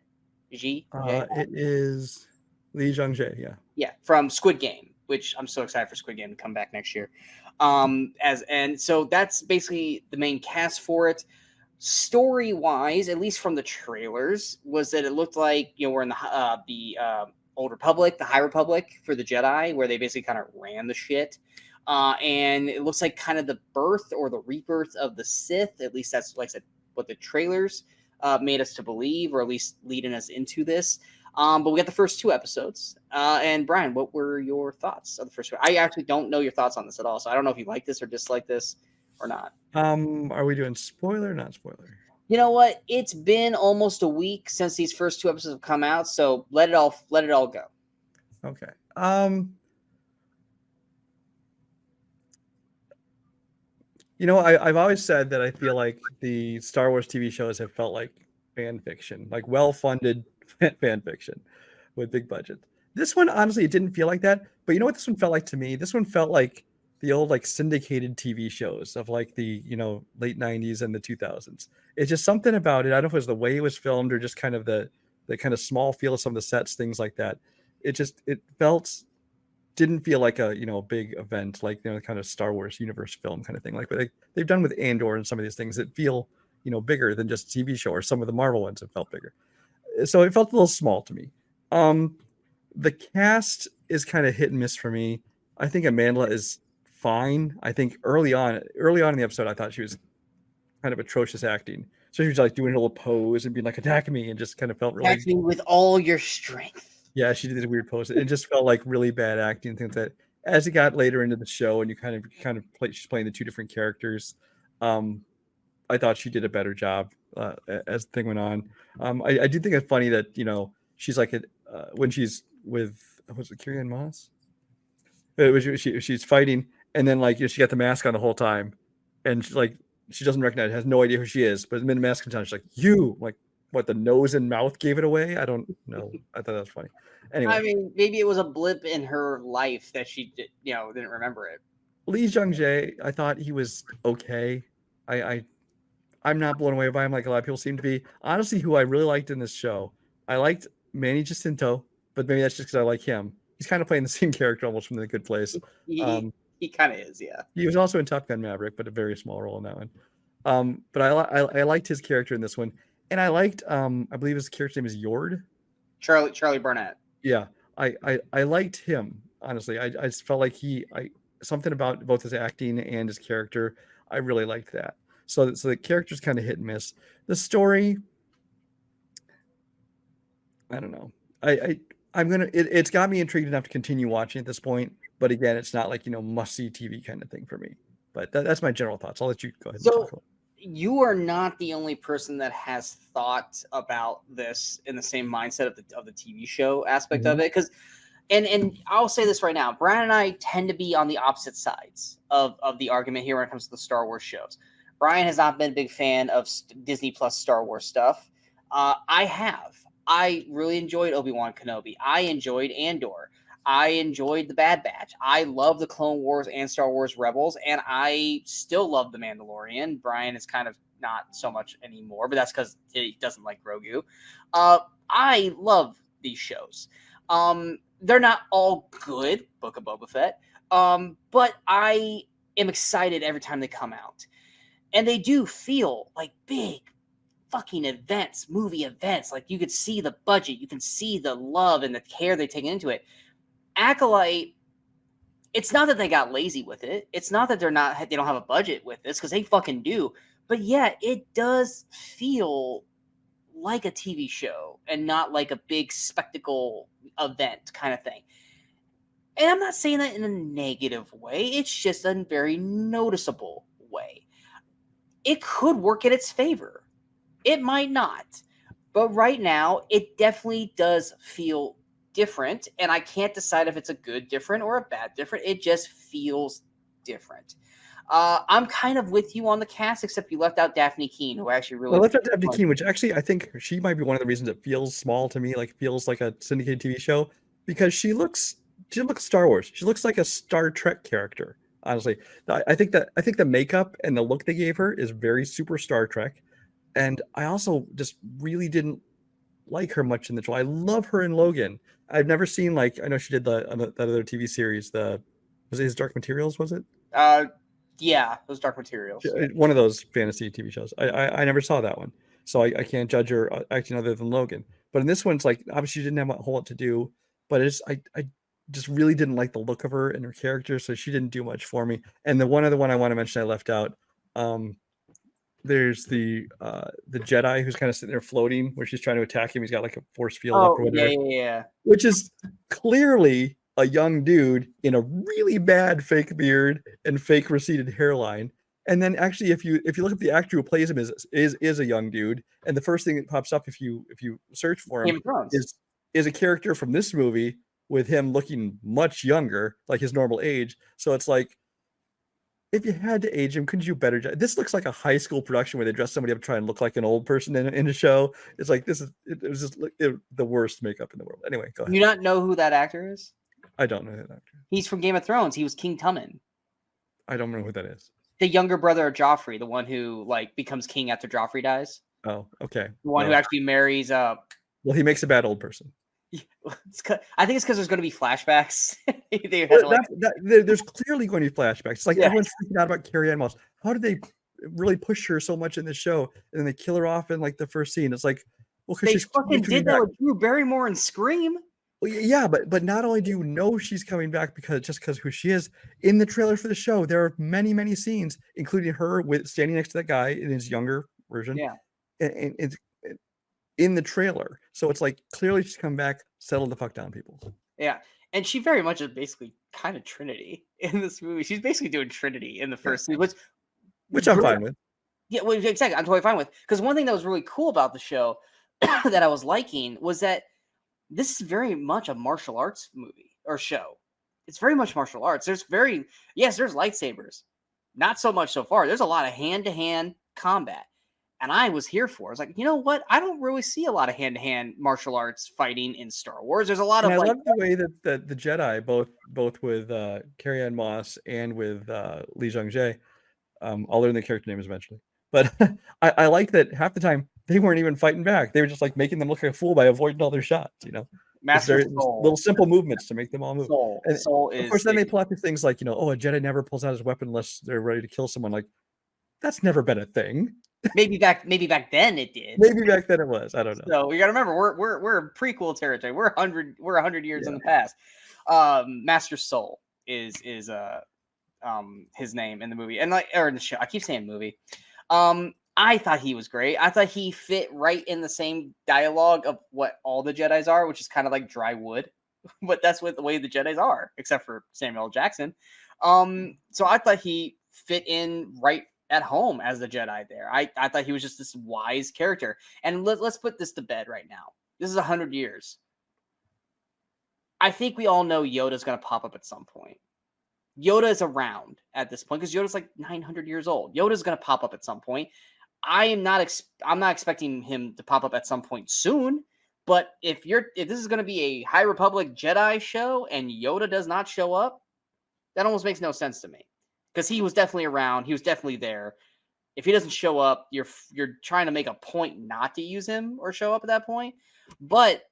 It is Lee Jung-jae, yeah. Yeah, from Squid Game, which I'm so excited for Squid Game to come back next year. So that's basically the main cast for it. story-wise, at least from the trailers, was that it looked like, we're in the Old Republic, the High Republic for the Jedi, where they basically kind of ran the shit. And it looks like kind of the birth or the rebirth of the Sith. At least that's, like I said, what the trailers made us to believe, or at least leading us into this. But we got the first 2 episodes. And Brian, what were your thoughts of the first 2? I actually don't know your thoughts on this at all, so I don't know if you like this or dislike this or not. Are we doing spoiler, not spoiler? You know what? It's been almost a week since these first 2 episodes have come out, so let it all go. Okay. I've always said that I feel like the Star Wars TV shows have felt like fan fiction, like well-funded fan fiction with big budgets. This one, honestly, it didn't feel like that. But you know what this one felt like to me? This one felt like the old like syndicated TV shows of like the late 90s and the 2000s. It's just something about it. I don't know if it was the way it was filmed or just kind of the kind of small feel of some of the sets, things like that. It didn't feel like a big event, like kind of Star Wars universe film kind of thing, like what they've done with Andor and some of these things that feel bigger than just a TV show, or some of the Marvel ones have felt bigger. So it felt a little small to me. The cast is kind of hit and miss for me. I think Amanda is fine. I think early on in the episode, I thought she was kind of atrocious acting. So she was like doing a little pose and being like, attack me, and just kind of felt really attack me with all your strength. Yeah, she did this weird pose. It just felt like really bad acting. Things that as it got later into the show and you kind of she's playing the 2 different characters. I thought she did a better job as the thing went on. I do think it's funny that she's like when she's with, was it Carrie-Anne Moss? She's fighting, and then like she got the mask on the whole time, and she doesn't recognize, has no idea who she is. But the minute the mask comes on, she's like, "You like." What, the nose and mouth gave it away? I don't know. I thought that was funny. Anyway, I mean, maybe it was a blip in her life that she didn't remember it. Lee Jung-jae, I thought he was okay. I'm not blown away by him like a lot of people seem to be. Honestly, who I really liked in this show, I liked Manny Jacinto, but maybe that's just because I like him. He's kind of playing the same character almost from The Good Place. He kind of is, yeah. He was also in Top Gun Maverick, but a very small role in that one. But I liked his character in this one. And I liked, I believe his character's name is Yord. Charlie Burnett. Yeah, I liked him, honestly. I just felt like something about both his acting and his character, I really liked that. So the character's kind of hit and miss. The story, I don't know. It's got me intrigued enough to continue watching at this point. But again, it's not like, must-see TV kind of thing for me. But that's my general thoughts. I'll let you go ahead and talk about it. You are not the only person that has thought about this in the same mindset of the TV show aspect of it. Because, and I'll say this right now, Brian and I tend to be on the opposite sides of the argument here when it comes to the Star Wars shows. Brian has not been a big fan of Disney Plus Star Wars stuff. I have. I really enjoyed Obi-Wan Kenobi. I enjoyed Andor. I enjoyed the Bad Batch. I love the Clone Wars and Star Wars Rebels, and I still love the Mandalorian. Brian is kind of not so much anymore, but that's because he doesn't like Grogu. I love these shows. They're not all good, Book of Boba Fett, but I am excited every time they come out. And they do feel like big fucking events, movie events. Like you could see the budget, you can see the love and the care they take into it. Acolyte, it's not that they got lazy with it. It's not that they don't have a budget with this, because they fucking do. But yeah, it does feel like a TV show and not like a big spectacle event kind of thing. And I'm not saying that in a negative way. It's just a very noticeable way. It could work in its favor. It might not. But right now, it definitely does feel different, and I can't decide if it's a good different or a bad different. It just feels different. I'm kind of with you on the cast, except you left out Daphne Keane, who actually really left out Daphne Keane, which actually I think she might be one of the reasons it feels small to me, like feels like a syndicated TV show, because she looks Star Wars. She looks like a Star Trek character. Honestly, I think the makeup and the look they gave her is very super Star Trek, and I also just really didn't like her much in the show. I love her in Logan. I've never seen, like, I know she did that other TV series. Was it His Dark Materials? Was it? Yeah, those Dark Materials. One of those fantasy TV shows. I never saw that one, so I can't judge her acting other than Logan. But in this one, it's like obviously she didn't have a whole lot to do, but I just really didn't like the look of her and her character, so she didn't do much for me. And the one other one I want to mention I left out. There's the Jedi who's kind of sitting there floating where she's trying to attack him. He's got like a force field up or whatever. Yeah. Which is clearly a young dude in a really bad fake beard and fake receded hairline. And then actually, if you look at the actor who plays him is a young dude, and the first thing that pops up if you search for him is a character from this movie with him looking much younger, like his normal age. So it's like, if you had to age him, couldn't you better? This looks like a high school production where they dress somebody up to try and look like an old person in a show. It's like it was just the worst makeup in the world. Anyway, go ahead. You not know who that actor is? I don't know who that actor. He's from Game of Thrones. He was King Tommen. I don't know who that is. The younger brother of Joffrey, the one who like becomes king after Joffrey dies. Oh, okay. The one who actually marries. Well, he makes a bad old person. I think it's because there's going to be flashbacks. There's clearly going to be flashbacks. It's like everyone's freaking out about Carrie Ann Moss. How did they really push her so much in the show, and then they kill her off in like the first scene? It's like, well, because they fucking did that with Drew Barrymore and Scream. Well, yeah, but not only do you know she's coming back because who she is in the trailer for the show, there are many scenes, including her with standing next to that guy in his younger version. Yeah, and it's in the trailer, so it's like clearly she's come back. Settle the fuck down, people. Yeah, and she very much is basically kind of Trinity in this movie. She's basically doing Trinity in the first scene, which I'm fine with. Yeah, well, exactly. I'm totally fine with, because one thing that was really cool about the show that I was liking was that this is very much a martial arts movie or show. It's very much martial arts. There's lightsabers, not so much so far. There's a lot of hand-to-hand combat. And I was here for it. I was like, you know what? I don't really see a lot of hand-to-hand martial arts fighting in Star Wars. There's a lot of. I love the way that the Jedi, both with Carrie Ann Moss and with Lee Jung-jae, I'll learn the character names eventually. But I like that half the time they weren't even fighting back. They were just like making them look like a fool by avoiding all their shots. You know, little simple movements to make them all move. Soul of course, then they pull out these things like, a Jedi never pulls out his weapon unless they're ready to kill someone. Like, that's never been a thing. Maybe back then it did. Maybe back then it was. I don't know. So you got to remember, we're in prequel territory. We're 100 years in the past. Master Soul is his name in the movie, and or in the show. I keep saying movie. I thought he was great. I thought he fit right in the same dialogue of what all the Jedis are, which is kind of like dry wood, but that's what the way the Jedis are, except for Samuel L. Jackson. So I thought he fit in right at home as the Jedi there. I thought he was just this wise character. And let's put this to bed right now. This is 100 years. I think we all know Yoda's going to pop up at some point. Yoda is around at this point because Yoda's like 900 years old. Yoda's going to pop up at some point. I'm not expecting him to pop up at some point soon. But if this is going to be a High Republic Jedi show and Yoda does not show up, that almost makes no sense to me. Because he was definitely around. He was definitely there. If he doesn't show up, you're trying to make a point not to use him or show up at that point. But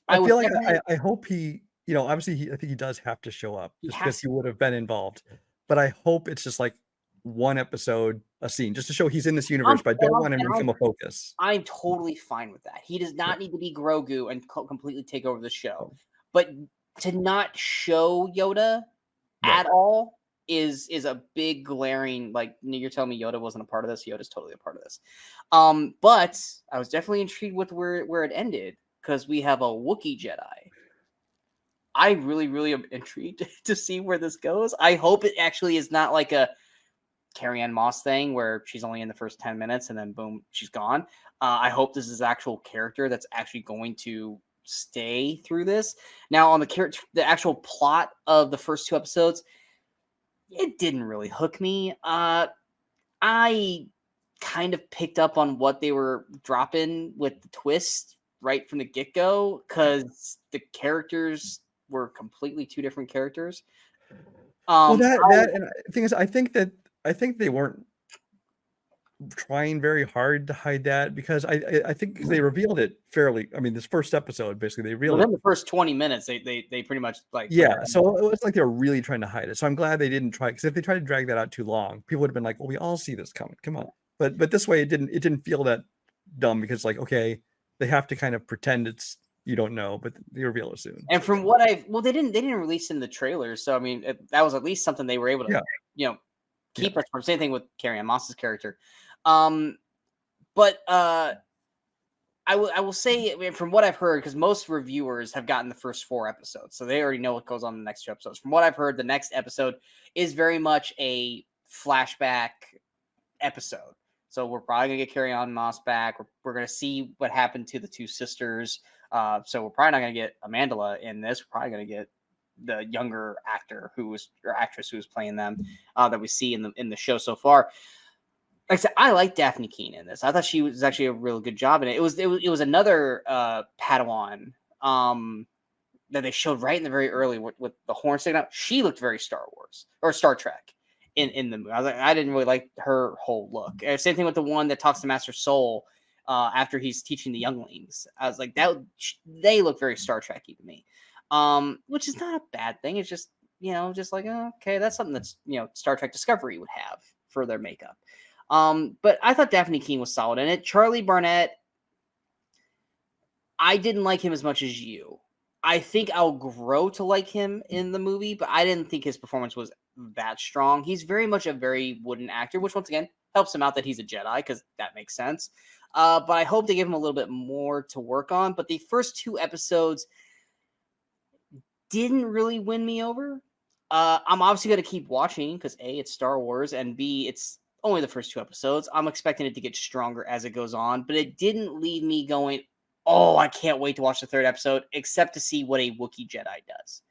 I feel like I hope he, obviously I think he does have to show up just because he would have been involved. But I hope it's just like one episode, a scene, just to show he's in this universe. But I don't want him to become a focus. I'm totally fine with that. He does not need to be Grogu and completely take over the show. But to not show Yoda at all is a big glaring, like, you're telling me Yoda wasn't a part of this. Yoda's totally a part of this. But I was definitely intrigued with where it ended, because we have a Wookiee Jedi. I really, really am intrigued to see where this goes. I hope it actually is not like a Carrie Ann Moss thing where she's only in the first 10 minutes and then boom, she's gone. I hope this is an actual character that's actually going to stay through this. Now, on the actual plot of the first 2 episodes, it didn't really hook me. I kind of picked up on what they were dropping with the twist right from the get-go, because the characters were completely 2 different characters. And the thing is, I think they weren't trying very hard to hide that, because I think they revealed it fairly. I mean, this first episode, basically, they revealed Within it. the first 20 minutes, they pretty much like put Yeah, so it was like they were really trying to hide it. So I'm glad they didn't try, because if they tried to drag that out too long, people would have been like, "Well, we all see this coming. Come on." But this way, it didn't feel that dumb, because like, okay, they have to kind of pretend it's, you don't know, but they reveal it soon. And from what they didn't release in the trailers, so I mean that was at least something they were able to Yeah. keep us from. Same thing with Carrie Ann Moss's character. But I will say, I mean, from what I've heard, because most reviewers have gotten the first 4 episodes, so they already know what goes on in the next 2 episodes. From what I've heard, the next episode is very much a flashback episode. So we're probably gonna get Carrie Ann Moss back. We're gonna see what happened to the 2 sisters. So we're probably not gonna get Amandla in this. We're probably gonna get the younger actor actress who was playing them that we see in the show so far. Like I said, I like Daphne Keane in this. I thought she was actually a real good job in it. It was another Padawan that they showed right in the very early with the horn sticking out. She looked very Star Wars or Star Trek in the movie. I was like, I didn't really like her whole look. Same thing with the one that talks to Master Soul after he's teaching the younglings. I was like, they look very Star Trek-y to me, which is not a bad thing. It's just just like, oh, okay, that's something that's Star Trek Discovery would have for their makeup. But I thought Daphne Keane was solid in it. Charlie Barnett, I didn't like him as much as you. I think I'll grow to like him in the movie, but I didn't think his performance was that strong. He's very much a very wooden actor, which once again helps him out that he's a Jedi, because that makes sense. But I hope they give him a little bit more to work on. But the first 2 episodes didn't really win me over. I'm obviously going to keep watching because A, it's Star Wars, and B, it's only the first 2 episodes. I'm expecting it to get stronger as it goes on, but it didn't leave me going, oh, I can't wait to watch the 3rd episode, except to see what a Wookiee Jedi does.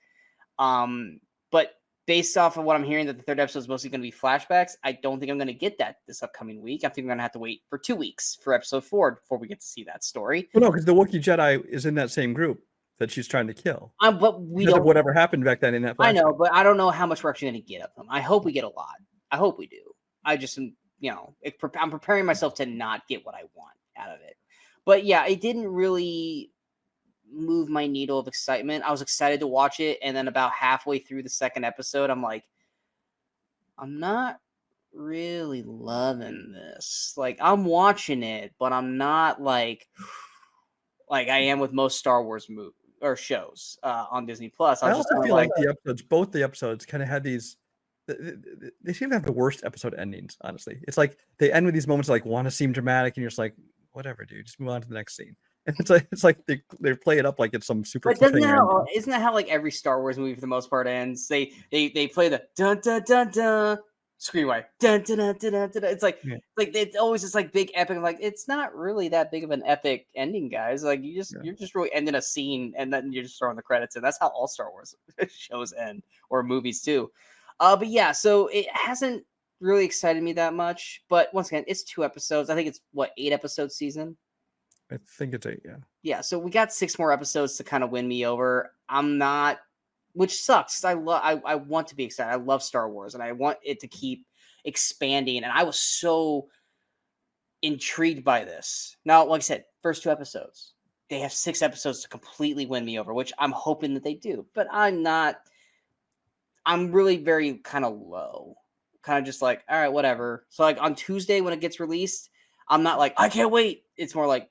But based off of what I'm hearing, that the 3rd episode is mostly going to be flashbacks, I don't think I'm going to get that this upcoming week. I think I'm going to have to wait for 2 weeks for episode 4 before we get to see that story. Well, no, because the Wookiee Jedi is in that same group that she's trying to kill. But we Because don't. of whatever happened back then in that flashback. I know, but I don't know how much we're actually going to get of them. I hope we get a lot. I hope we do. I just am, I'm preparing myself to not get what I want out of it. But yeah, it didn't really move my needle of excitement. I was excited to watch it, and then about halfway through the 2nd episode, I'm like, I'm not really loving this. Like, I'm watching it, but I'm not like I am with most Star Wars movies or shows on Disney Plus. I also feel like both the episodes kind of had these. They seem to have the worst episode endings. Honestly, it's like they end with these moments like want to seem dramatic, and you're just like, whatever, dude, just move on to the next scene. And it's like they play it up like it's some super. But isn't that how like every Star Wars movie for the most part ends? They play the dun dun dun dun screenway dun dun dun dun dun. It's like it's always this like big epic. Like, it's not really that big of an epic ending, guys. Like, you're just really ending a scene and then you're just throwing the credits in. That's how all Star Wars shows end, or movies too. But yeah, so it hasn't really excited me that much. But once again, it's 2 episodes. I think it's 8 episode season. I think it's 8, yeah. Yeah, so we got 6 more episodes to kind of win me over. I'm not, which sucks. I want to be excited. I love Star Wars, and I want it to keep expanding. And I was so intrigued by this. Now, like I said, first 2 episodes. They have 6 episodes to completely win me over, which I'm hoping that they do. But I'm not. I'm really very kind of low. Kind of just like, all right, whatever. So like on Tuesday when it gets released, I'm not like, I can't wait. It's more like,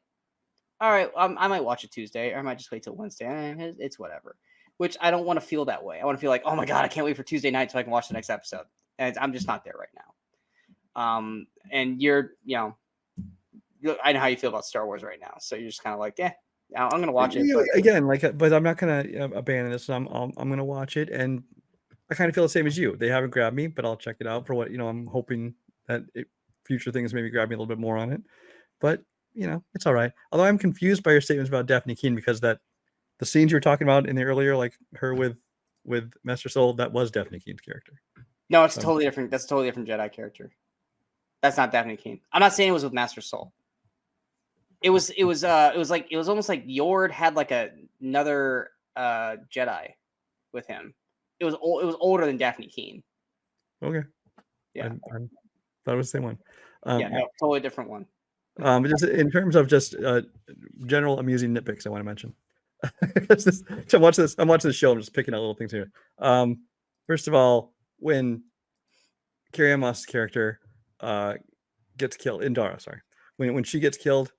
all right, I might watch it Tuesday, or I might just wait till Wednesday. It's whatever. Which I don't want to feel that way. I want to feel like, oh my God, I can't wait for Tuesday night so I can watch the next episode. And I'm just not there right now. And I know how you feel about Star Wars right now. So you're just kind of like, yeah, I'm going to watch it. But again, but I'm not going to abandon this. I'm going to watch it. And I kind of feel the same as you. They haven't grabbed me, but I'll check it out for what, I'm hoping that future things maybe grab me a little bit more on it. But it's all right. Although I'm confused by your statements about Daphne Keane, because the scenes you were talking about in the earlier, like her with Master Soul, that was Daphne Keane's character. No, it's totally different. That's a totally different Jedi character. That's not Daphne Keane. I'm not saying it was with Master Soul. It was almost like Yord had like another Jedi with him. It was older than Daphne Keane. Okay. Yeah. I thought it was the same one. Yeah, no, totally different one. But just in terms of just general amusing nitpicks, I want to mention. I'm watching this show. I'm just picking out little things here. First of all, when Carrie Moss's character gets killed, Indara, sorry, when she gets killed,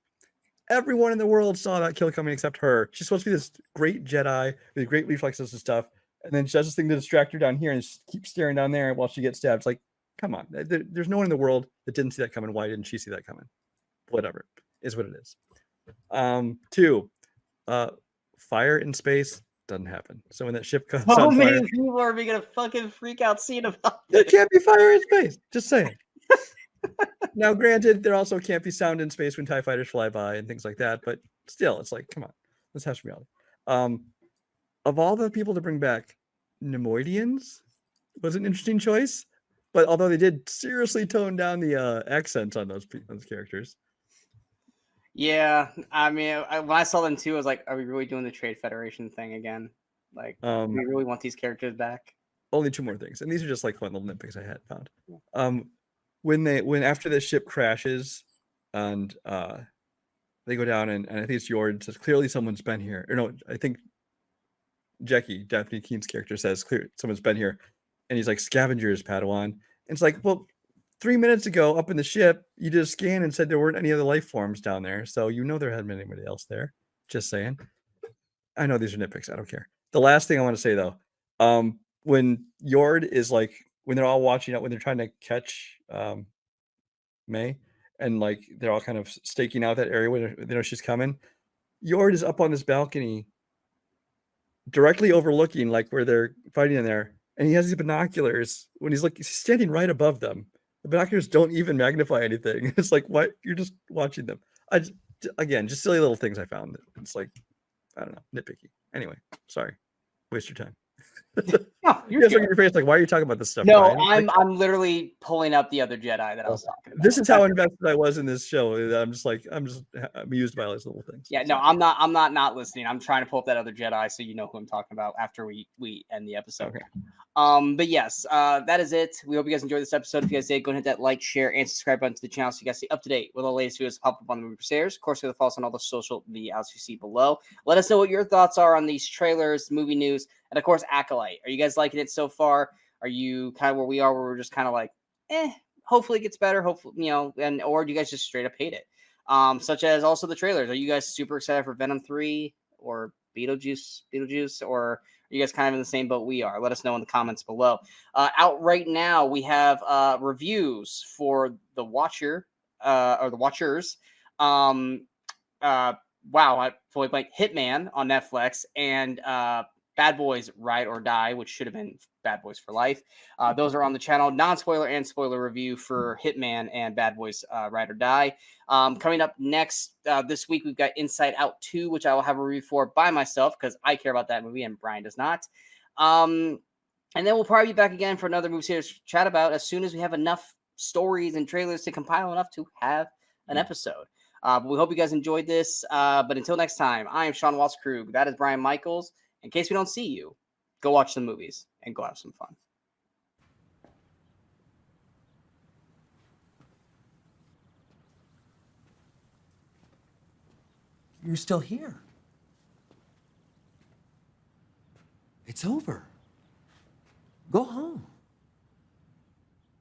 everyone in the world saw that kill coming except her. She's supposed to be this great Jedi with great reflexes and stuff, and then she does this thing to distract her down here and just keeps staring down there while she gets stabbed. It's like, come on, there's no one in the world that didn't see that coming. Why didn't she see that coming? Whatever, is what it is. 2, fire in space doesn't happen. So when that ship comes So on many fire, people are making a fucking freak out scene about there this. can't be fire in space. Just saying. Now, granted, there also can't be sound in space when TIE fighters fly by and things like that, but still, it's like, come on, let's have some reality. Of all the people to bring back, Nemoidians was an interesting choice, but although they did seriously tone down the accents on those characters. Yeah, I mean, when I saw them too, I was like, are we really doing the Trade Federation thing again? Like, do we really want these characters back? Only 2 more things, and these are just like fun little nitpicks I had found. When after the ship crashes and they go down and I think it's Jordan says clearly someone's been here. Or no, I think Jackie, Daphne Keen's character, says clear someone's been here, and he's like, scavengers, Padawan. And it's like, well, 3 minutes ago up in the ship, you did a scan and said there weren't any other life forms down there, so you know there hadn't been anybody else there. Just saying. I know these are nitpicks. I don't care. The last thing I want to say though, when Yord is like, when they're all watching out, when they're trying to catch May, and like they're all kind of staking out that area where they know she's coming, Yord is up on this balcony directly overlooking like where they're fighting in there, and he has these binoculars when he's standing right above them. The binoculars don't even magnify anything. It's like, what? You're just watching them. Again, just silly little things I found. It's like, I don't know, nitpicky. Anyway, sorry, waste your time. No, You guys look at your face like, why are you talking about this stuff? No, Brian? I'm literally pulling up the other Jedi that I was talking about. This is how invested I was in this show. I'm just amused by all these little things. Yeah, no, I'm not listening. I'm trying to pull up that other Jedi so you know who I'm talking about after we end the episode. Okay. But yes, that is it. We hope you guys enjoyed this episode. If you guys did, go and hit that like, share, and subscribe button to the channel so you guys stay up to date with all the latest videos pop up on the Movie Crusaders. Of course, you can follow us on all the social media outlets you see below. Let us know what your thoughts are on these trailers, movie news, and of course, Acolyte. Are you guys liking it so far? Are you kind of where we are, where we're just kind of like, hopefully it gets better, hopefully, or do you guys just straight up hate it? Such as also the trailers. Are you guys super excited for Venom 3 or Beetlejuice, or are you guys kind of in the same boat we are? Let us know in the comments below. Out right now, we have reviews for The Watcher, or The Watchers. Wow, I fully blanked. Hitman on Netflix, and Bad Boys Ride or Die, which should have been Bad Boys for Life. Those are on the channel. Non-spoiler and spoiler review for Hitman and Bad Boys Ride or Die. Coming up next this week, we've got Inside Out 2, which I will have a review for by myself because I care about that movie and Brian does not. And then we'll probably be back again for another movie series to chat about as soon as we have enough stories and trailers to compile enough to have an episode. But we hope you guys enjoyed this. But until next time, I am Sean Walsh-Krug. That is Brian Michaels. In case we don't see you, go watch some movies and go have some fun. You're still here. It's over. Go home.